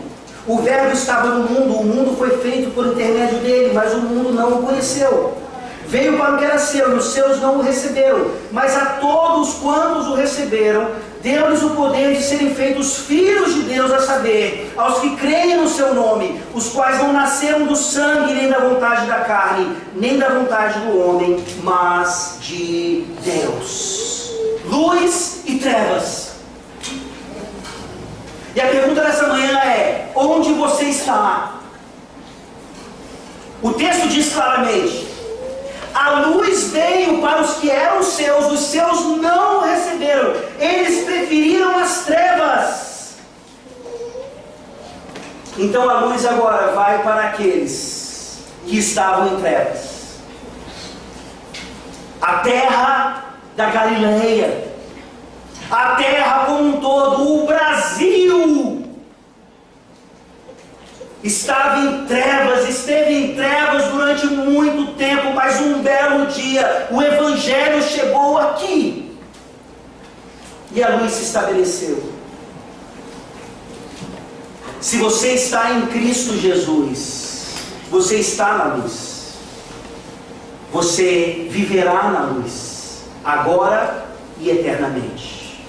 O Verbo estava no mundo, o mundo foi feito por intermédio dele, mas o mundo não o conheceu. Veio para o que era seu, e os seus não o receberam, mas a todos quantos o receberam, deu-lhes o poder de serem feitos filhos de Deus, a saber, aos que creem no seu nome, os quais não nasceram do sangue, nem da vontade da carne, nem da vontade do homem, mas de Deus. Luz e trevas. E a pergunta dessa manhã é: onde você está? O texto diz claramente: a luz veio para os que eram os seus não o receberam. Eles preferiram as trevas. Então a luz agora vai para aqueles que estavam em trevas. A terra da Galileia, a terra como um todo, o Brasil, estava em trevas, esteve em trevas durante muito tempo, mas um belo dia o Evangelho chegou aqui e a luz se estabeleceu. Se você está em Cristo Jesus, você está na luz, você viverá na luz, agora e eternamente.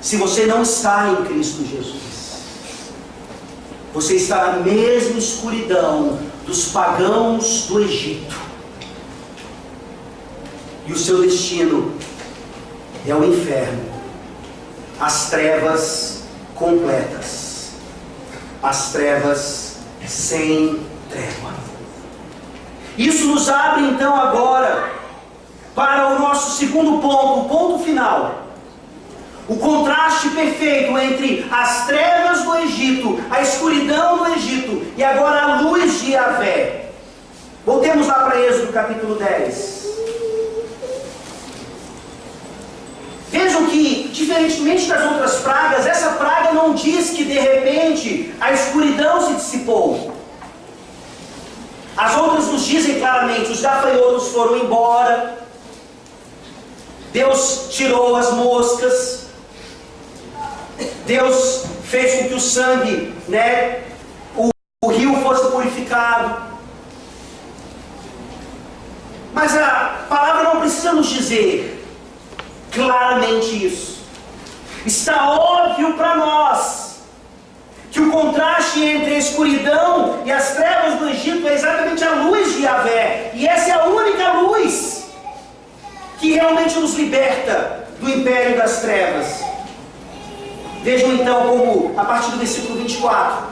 Se você não está em Cristo Jesus, você está na mesma escuridão dos pagãos do Egito. E o seu destino é o inferno, as trevas completas, as trevas sem trégua. Isso nos abre então agora para o nosso segundo ponto, o ponto final. O contraste perfeito entre as trevas do Egito, a escuridão do Egito e agora a luz de Yahvé. Voltemos lá para Êxodo capítulo 10. Vejam que, diferentemente das outras pragas, essa praga não diz que de repente a escuridão se dissipou. As outras nos dizem claramente: os gafanhotos foram embora, Deus tirou as moscas, Deus fez com que o sangue, o rio fosse purificado. Mas a palavra não precisa nos dizer claramente isso. Está óbvio para nós que o contraste entre a escuridão e as trevas do Egito é exatamente a luz de Yahvé. E essa é a única luz que realmente nos liberta do império das trevas. Vejam então como, a partir do versículo 24,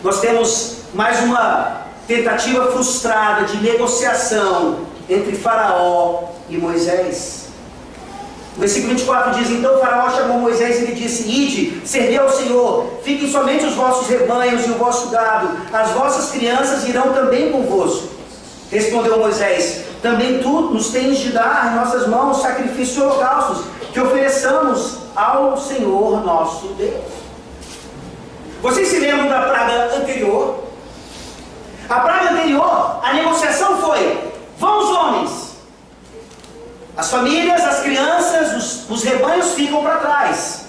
nós temos mais uma tentativa frustrada de negociação entre Faraó e Moisés. O versículo 24 diz: então Faraó chamou Moisés e lhe disse: ide, servi ao Senhor, fiquem somente os vossos rebanhos e o vosso gado, as vossas crianças irão também convosco. Respondeu Moisés: também tu nos tens de dar em nossas mãos sacrifícios e holocaustos, que ofereçamos ao Senhor nosso Deus. Vocês se lembram da praga anterior? A praga anterior, a negociação foi: vão os homens, as famílias, as crianças, os rebanhos ficam para trás.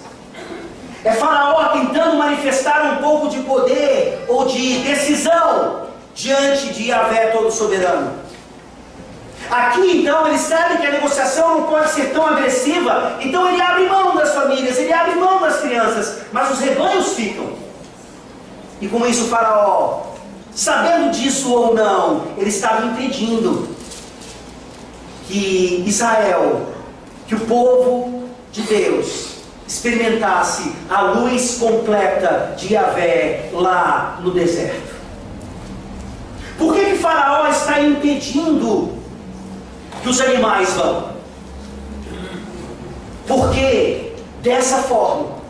É Faraó tentando manifestar um pouco de poder ou de decisão diante de Yahvé todo soberano. Aqui então ele sabe que a negociação não pode ser tão agressiva, então ele abre mão das famílias, ele abre mão das crianças, mas os rebanhos ficam. E com isso Faraó, sabendo disso ou não, ele estava impedindo que Israel, que o povo de Deus, experimentasse a luz completa de Yahvé lá no deserto. Por que Faraó está impedindo que os animais vão? Porque dessa forma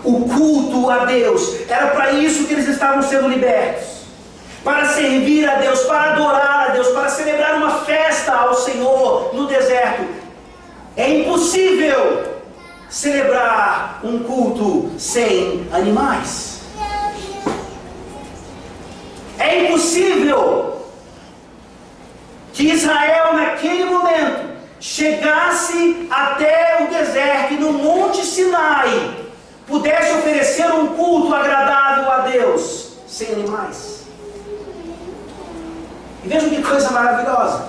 o culto a Deus era para isso que eles estavam sendo libertos, para servir a Deus, para adorar a Deus, para celebrar uma festa ao Senhor no deserto. É impossível celebrar um culto sem animais. É impossível que Israel, naquele momento, chegasse até o deserto e no Monte Sinai pudesse oferecer um culto agradável a Deus sem animais. E vejam que coisa maravilhosa.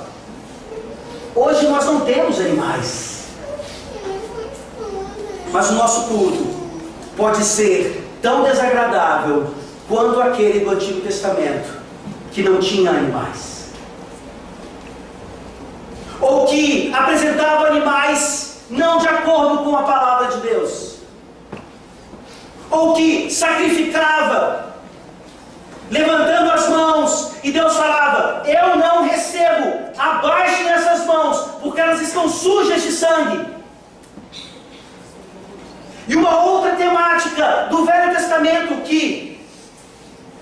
Hoje nós não temos animais, mas o nosso culto pode ser tão desagradável quanto aquele do Antigo Testamento, que não tinha animais, ou que apresentava animais não de acordo com a palavra de Deus, ou que sacrificava levantando as mãos, e Deus falava: eu não recebo, abaixem essas mãos, porque elas estão sujas de sangue. E uma outra temática do Velho Testamento que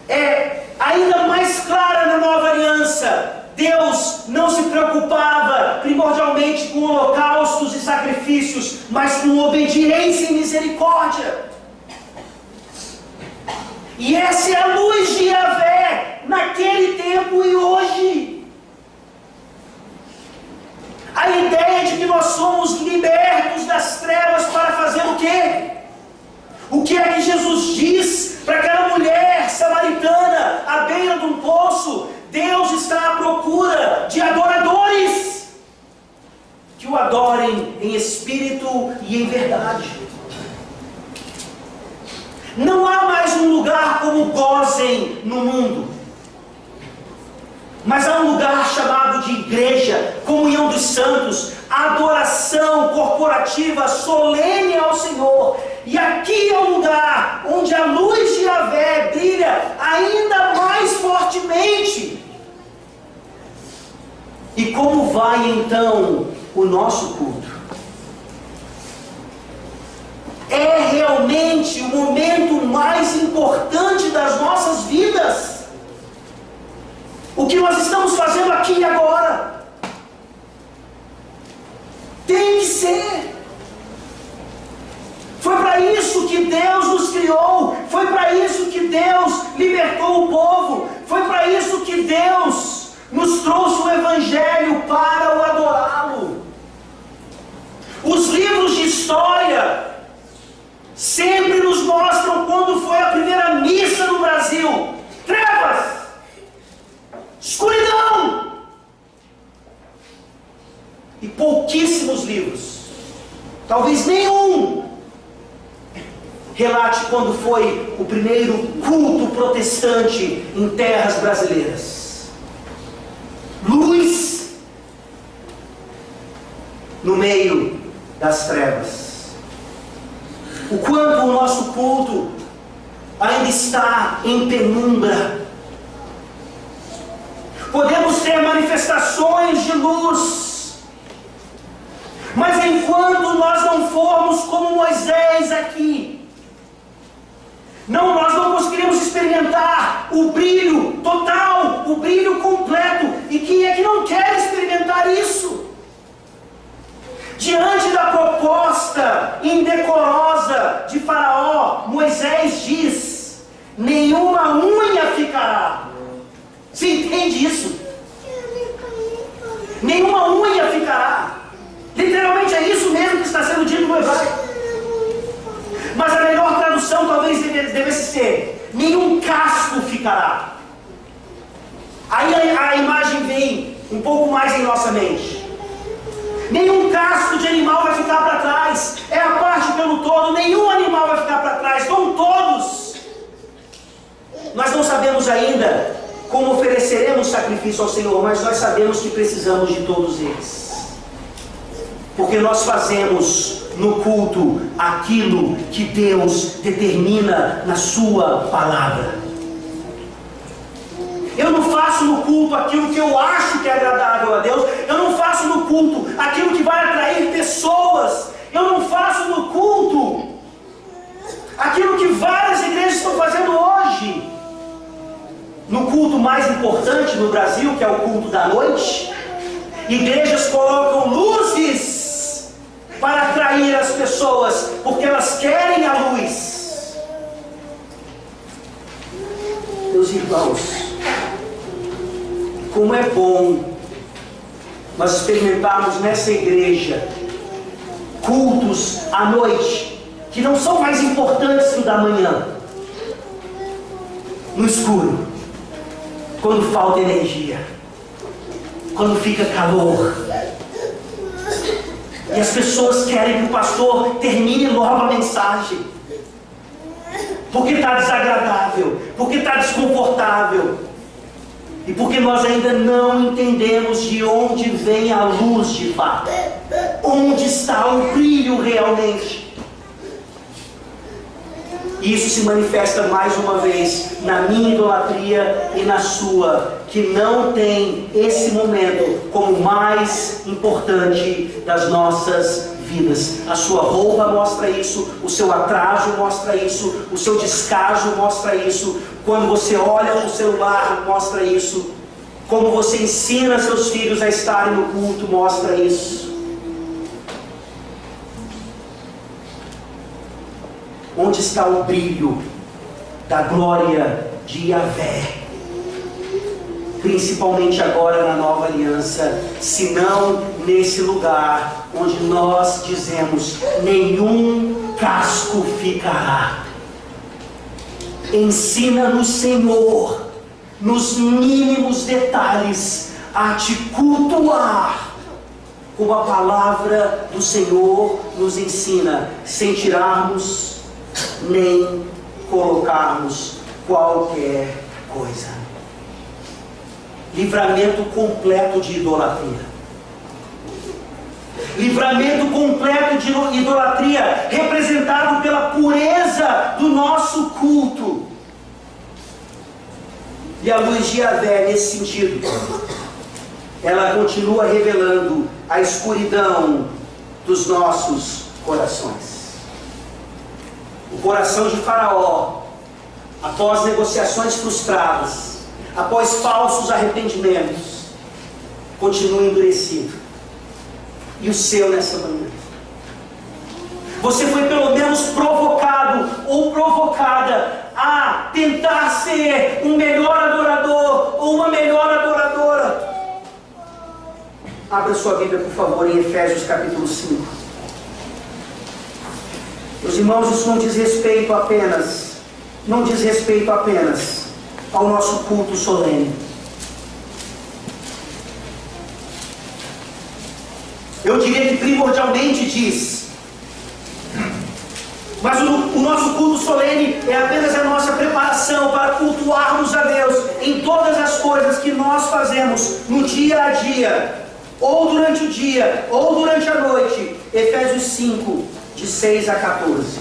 é ainda mais clara na Nova Aliança: Deus não se preocupava primordialmente com holocaustos e sacrifícios, mas com obediência e misericórdia. E essa é a luz de Yahvé naquele tempo e hoje. A ideia de que nós somos libertos das trevas para fazer o quê? O que é que Jesus diz para aquela mulher samaritana à beira de um poço? Deus está à procura de adoradores que o adorem em espírito e em verdade. Não há mais um lugar como Gósen no mundo, mas há um lugar chamado de igreja, comunhão dos santos, adoração corporativa solene ao Senhor. E aqui é um lugar onde a luz de Yahvé brilha ainda mais fortemente. E como vai então o nosso culto? É realmente o momento mais importante das nossas vidas. O que nós estamos fazendo aqui e agora tem que ser. Foi para isso que Deus nos criou. Foi para isso que Deus libertou o povo. Foi para isso que Deus nos trouxe o Evangelho para o adorá-lo. Os livros de história sempre nos mostram quando foi a primeira missa no Brasil. Trevas, escuridão. E pouquíssimos livros, talvez nenhum, relate quando foi o primeiro culto protestante em terras brasileiras. Luz no meio das trevas. O quanto o nosso culto ainda está em penumbra. Podemos ter manifestações de luz, mas enquanto nós não formos como Moisés aqui, nós não conseguiremos experimentar o brilho total, o brilho completo. E quem é que não quer experimentar isso? Diante da proposta indecorosa de Faraó, Moisés diz: nenhuma unha ficará. Você entende isso? Nenhuma unha ficará. Literalmente é isso mesmo que está sendo dito no hebraico. Mas a melhor tradução talvez devesse ser: nenhum casco ficará. Aí a imagem vem um pouco mais em nossa mente. Nenhum casco de animal vai ficar para trás. É a parte pelo todo. Nenhum animal vai ficar para trás. Vão todos. Nós não sabemos ainda como ofereceremos sacrifício ao Senhor, mas nós sabemos que precisamos de todos eles. Porque nós fazemos no culto aquilo que Deus determina na sua palavra. Eu não faço no culto aquilo que eu acho que é agradável a Deus. Eu não faço no culto aquilo que vai atrair pessoas. Eu não faço no culto aquilo que várias igrejas estão fazendo hoje. No culto mais importante no Brasil, que é o culto da noite, igrejas colocam luzes para atrair atrair as pessoas, porque elas querem a luz. Meus irmãos, como é bom nós experimentarmos nessa igreja cultos à noite, que não são mais importantes que o da manhã, no escuro, quando falta energia, quando fica calor, e as pessoas querem que o pastor termine logo a mensagem, porque está desagradável, porque está desconfortável, e porque nós ainda não entendemos de onde vem a luz de fato, onde está o brilho realmente. E isso se manifesta mais uma vez na minha idolatria e na sua, que não tem esse momento como mais importante das nossas vidas. A sua roupa mostra isso, o seu atraso mostra isso, o seu descaso mostra isso, quando você olha para o celular mostra isso, como você ensina seus filhos a estarem no culto mostra isso. Onde está o brilho da glória de Yahvé? Principalmente agora na nova aliança, se não nesse lugar onde nós dizemos: nenhum casco ficará. Ensina-nos, Senhor, nos mínimos detalhes, a te cultuar, como a palavra do Senhor nos ensina, sem tirarmos nem colocarmos qualquer coisa. Livramento completo de idolatria. Livramento completo de idolatria, representado pela pureza do nosso culto. E a luz de Yahvé, nesse sentido, ela continua revelando a escuridão dos nossos corações. O coração de Faraó, após negociações frustradas, após falsos arrependimentos, continua endurecido. E o seu nessa manhã? Você foi pelo menos provocado ou provocada a tentar ser um melhor adorador ou uma melhor adoradora? Abra sua Bíblia, por favor, em Efésios capítulo 5. Meus irmãos, isso não diz respeito apenas ao nosso culto solene. Eu diria que primordialmente diz, mas o nosso culto solene é apenas a nossa preparação para cultuarmos a Deus em todas as coisas que nós fazemos no dia a dia, ou durante o dia, ou durante a noite. Efésios 5, de 6 a 14.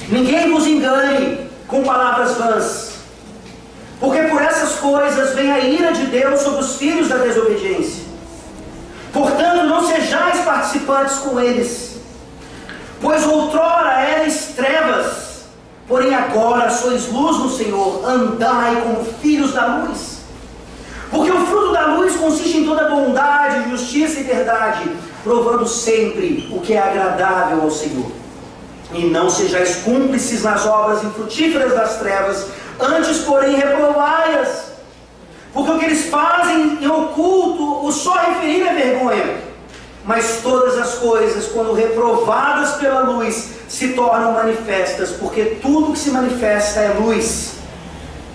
Ninguém vos engane com palavras vãs, porque por essas coisas vem a ira de Deus sobre os filhos da desobediência. Portanto, não sejais participantes com eles, pois outrora erais trevas, porém agora sois luz no Senhor. Andai como filhos da luz. Porque o fruto da luz consiste em toda bondade, justiça e verdade, provando sempre o que é agradável ao Senhor. E não sejais cúmplices nas obras infrutíferas das trevas, antes, porém, reprovai-as. Porque o que eles fazem em oculto, o só referir é vergonha. Mas todas as coisas, quando reprovadas pela luz, se tornam manifestas, porque tudo que se manifesta é luz.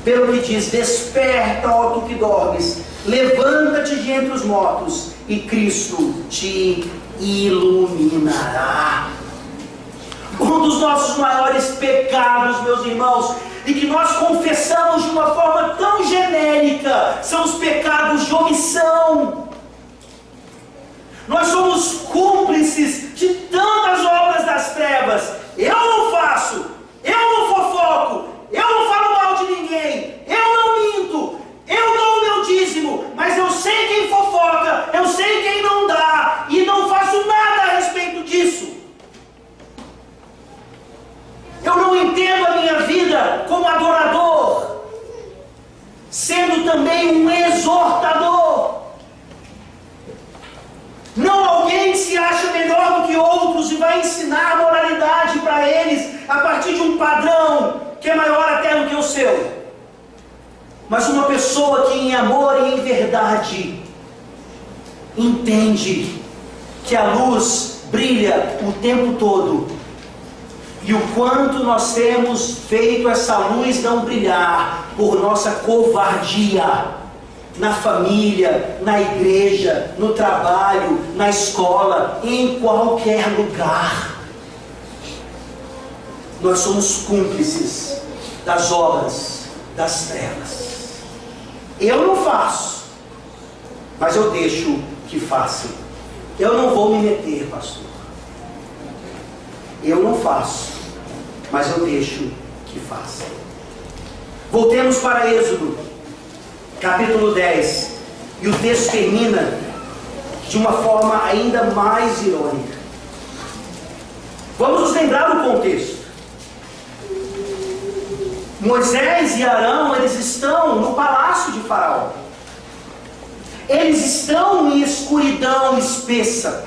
Pelo que diz: desperta, ó tu que dormes, levanta-te de entre os mortos, e Cristo te iluminará. Um dos nossos maiores pecados, meus irmãos, e que nós confessamos de uma forma tão genérica, são os pecados de omissão. Nós somos cúmplices de tantas obras das trevas. Eu não faço, eu não fofoco, eu não falo mal de ninguém, eu não minto, eu dou o meu dízimo, mas eu sei quem fofoca, eu sei quem não dá, e não faço nada a respeito disso. Eu não entendo a minha vida como adorador, sendo também um exortador. do que outros e vai ensinar moralidade para eles a partir de um padrão que é maior até do que o seu. Mas uma pessoa que em amor e em verdade entende que a luz brilha o tempo todo, e o quanto nós temos feito essa luz não brilhar por nossa covardia na família, na igreja, no trabalho, na escola, em qualquer lugar. Nós somos cúmplices das obras das trevas. Eu não faço, mas eu deixo que façam. Eu não vou me meter, pastor. Eu não faço, mas eu deixo que façam. Voltemos para Êxodo, capítulo 10. E o texto termina de uma forma ainda mais irônica. Vamos nos lembrar do contexto. Moisés e Arão, eles estão no palácio de Faraó. Eles estão em escuridão espessa.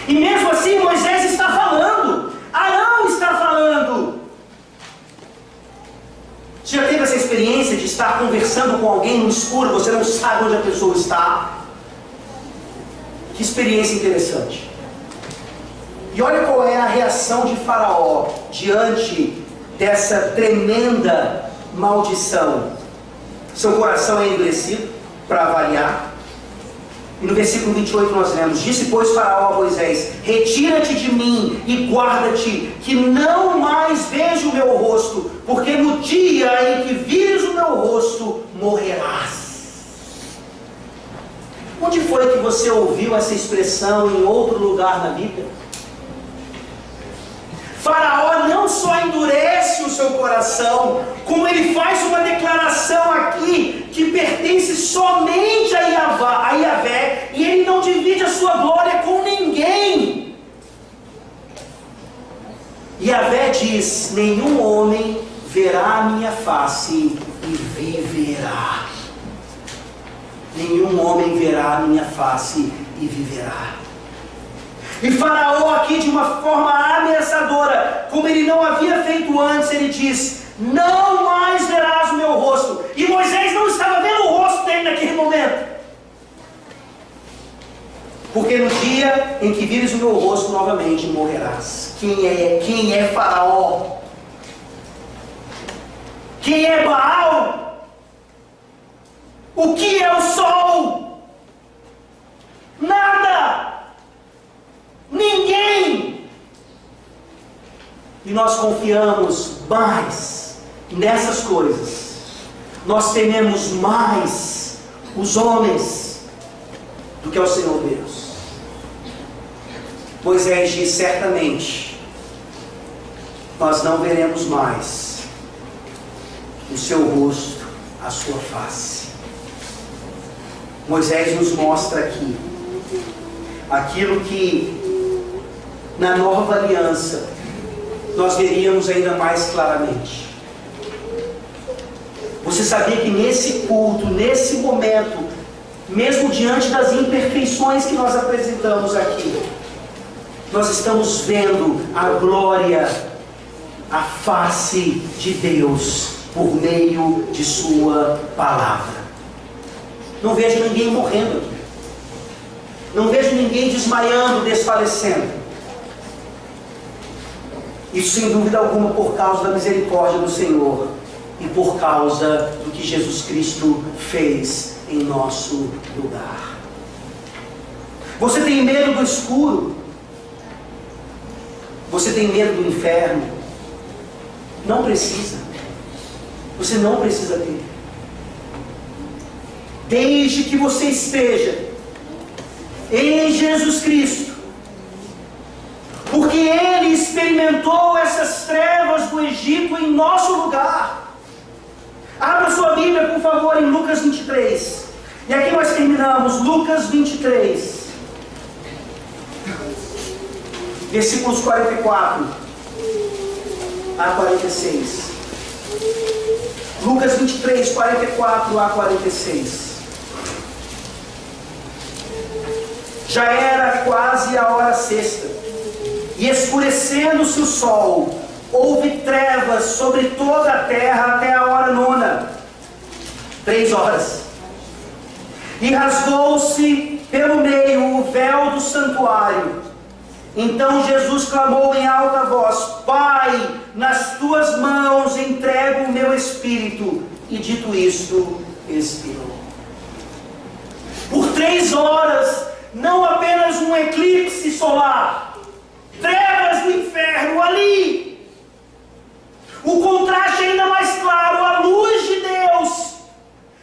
E mesmo assim Moisés está falando, Arão está falando. Você já teve essa experiência de estar conversando com alguém no escuro, você não sabe onde a pessoa está? Que experiência interessante. E olha qual é a reação de Faraó diante dessa tremenda maldição. Seu coração é endurecido, para variar. E no versículo 28 nós lemos: disse, pois, Faraó a Moisés: retira-te de mim e guarda-te, que não mais veja o meu rosto, porque no dia em que vires o meu rosto, morrerás. Onde foi que você ouviu essa expressão em outro lugar na Bíblia? Faraó não só endurece o seu coração, como ele faz uma declaração aqui que pertence somente a Yahvé, e ele não divide a sua glória com ninguém. Yahvé diz: nenhum homem verá a minha face e viverá. Nenhum homem verá a minha face e viverá. E Faraó aqui, de uma forma ameaçadora, como ele não havia feito antes, ele diz: não mais verás o meu rosto. E Moisés não estava vendo o rosto dele naquele momento. Porque no dia em que vires o meu rosto novamente, morrerás. Quem é Faraó? Quem é Baal? O que é o sol? Nada! Ninguém! E nós confiamos mais nessas coisas. Nós tememos mais os homens do que ao Senhor Deus. Moisés diz: certamente nós não veremos mais o seu rosto, a sua face. Moisés nos mostra aqui aquilo que na nova aliança nós veríamos ainda mais claramente. Você sabia que nesse culto, nesse momento, mesmo diante das imperfeições que nós apresentamos aqui, nós estamos vendo a glória, a face de Deus por meio de sua palavra. Não vejo ninguém morrendo aqui. Não vejo ninguém desmaiando, desfalecendo. Isso sem dúvida alguma por causa da misericórdia do Senhor e por causa do que Jesus Cristo fez em nosso lugar. Você tem medo do escuro? Você tem medo do inferno? Não precisa. Você não precisa ter. Desde que você esteja em Jesus Cristo, porque Ele experimentou essas trevas do Egito em nosso lugar. Abra sua Bíblia, por favor, em Lucas 23. E aqui nós terminamos, Lucas 23, versículos 44 a 46. Lucas 23, 44 a 46. Já era quase a hora sexta, e escurecendo-se o sol, houve trevas sobre toda a terra até a hora nona, 3 horas. E rasgou-se pelo meio o véu do santuário. Então Jesus clamou em alta voz: Pai, nas tuas mãos entrego o meu espírito. E dito isto, expirou. Por 3 horas, não apenas um eclipse solar, trevas do inferno ali. O contraste é ainda mais claro: a luz de Deus,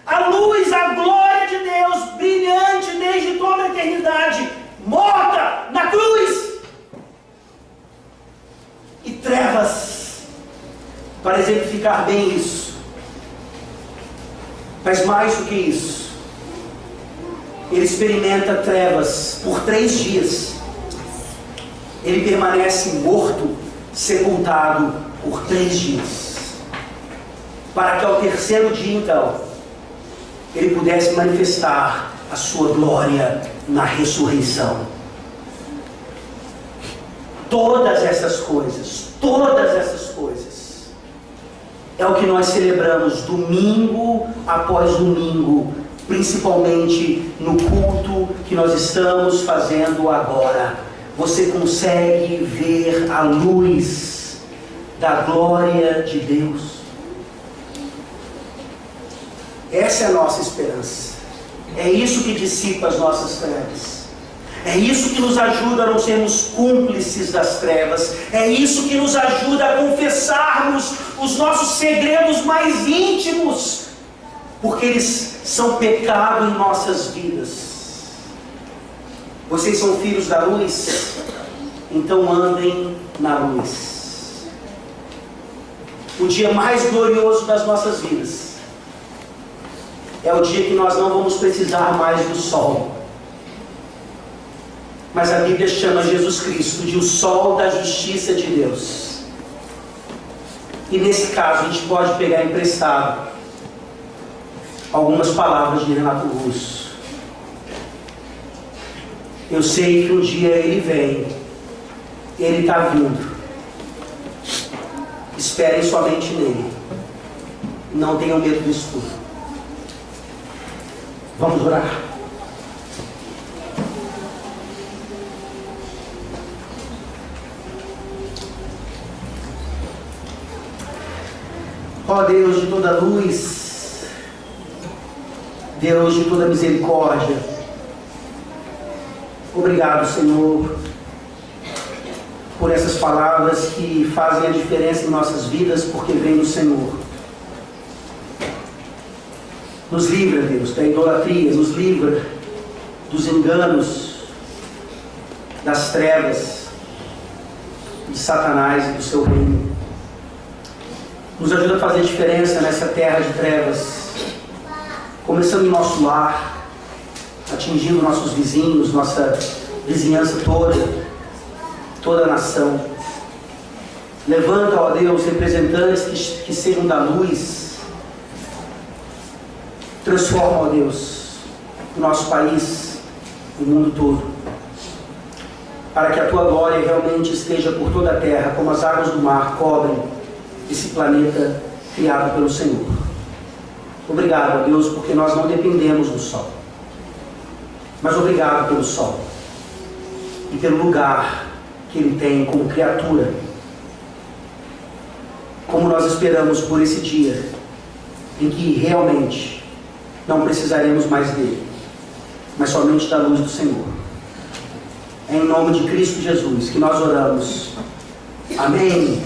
a luz, a glória de Deus, brilhante desde toda a eternidade, morta na cruz. E trevas, para exemplificar bem isso. Mas mais do que isso, ele experimenta trevas por 3 dias. Ele permanece morto, sepultado por 3 dias. Para que ao 3º dia, então, ele pudesse manifestar a sua glória na ressurreição. Todas essas coisas, é o que nós celebramos domingo após domingo, principalmente no culto que nós estamos fazendo agora. Você consegue ver a luz da glória de Deus? Essa é a nossa esperança. É isso que dissipa as nossas trevas. É isso que nos ajuda a não sermos cúmplices das trevas. É isso que nos ajuda a confessarmos os nossos segredos mais íntimos, porque eles são pecado em nossas vidas. Vocês são filhos da luz? Então andem na luz. O dia mais glorioso das nossas vidas é o dia que nós não vamos precisar mais do sol. Mas a Bíblia chama Jesus Cristo de o sol da justiça de Deus. E nesse caso a gente pode pegar emprestado algumas palavras de Renato Russo. Eu sei que um dia ele vem, ele está vindo. Esperem somente nele. Não tenham medo disso tudo. Vamos orar. Ó Deus de toda luz, Deus de toda misericórdia, obrigado, Senhor, por essas palavras que fazem a diferença em nossas vidas, porque vem do Senhor. Nos livra, Deus, da idolatria, nos livra dos enganos, das trevas, de Satanás e do seu reino. Nos ajuda a fazer diferença nessa terra de trevas, começando em nosso lar, atingindo nossos vizinhos, nossa vizinhança toda a nação. Levanta, ó Deus, representantes que sejam da luz. Transforma, ó Deus, o nosso país, o mundo todo, para que a Tua glória realmente esteja por toda a terra, como as águas do mar cobrem esse planeta criado pelo Senhor. Obrigado, ó Deus, porque nós não dependemos do sol, mas obrigado pelo sol e pelo lugar que ele tem como criatura. Como nós esperamos por esse dia em que realmente não precisaremos mais dele, mas somente da luz do Senhor. É em nome de Cristo Jesus que nós oramos. Amém.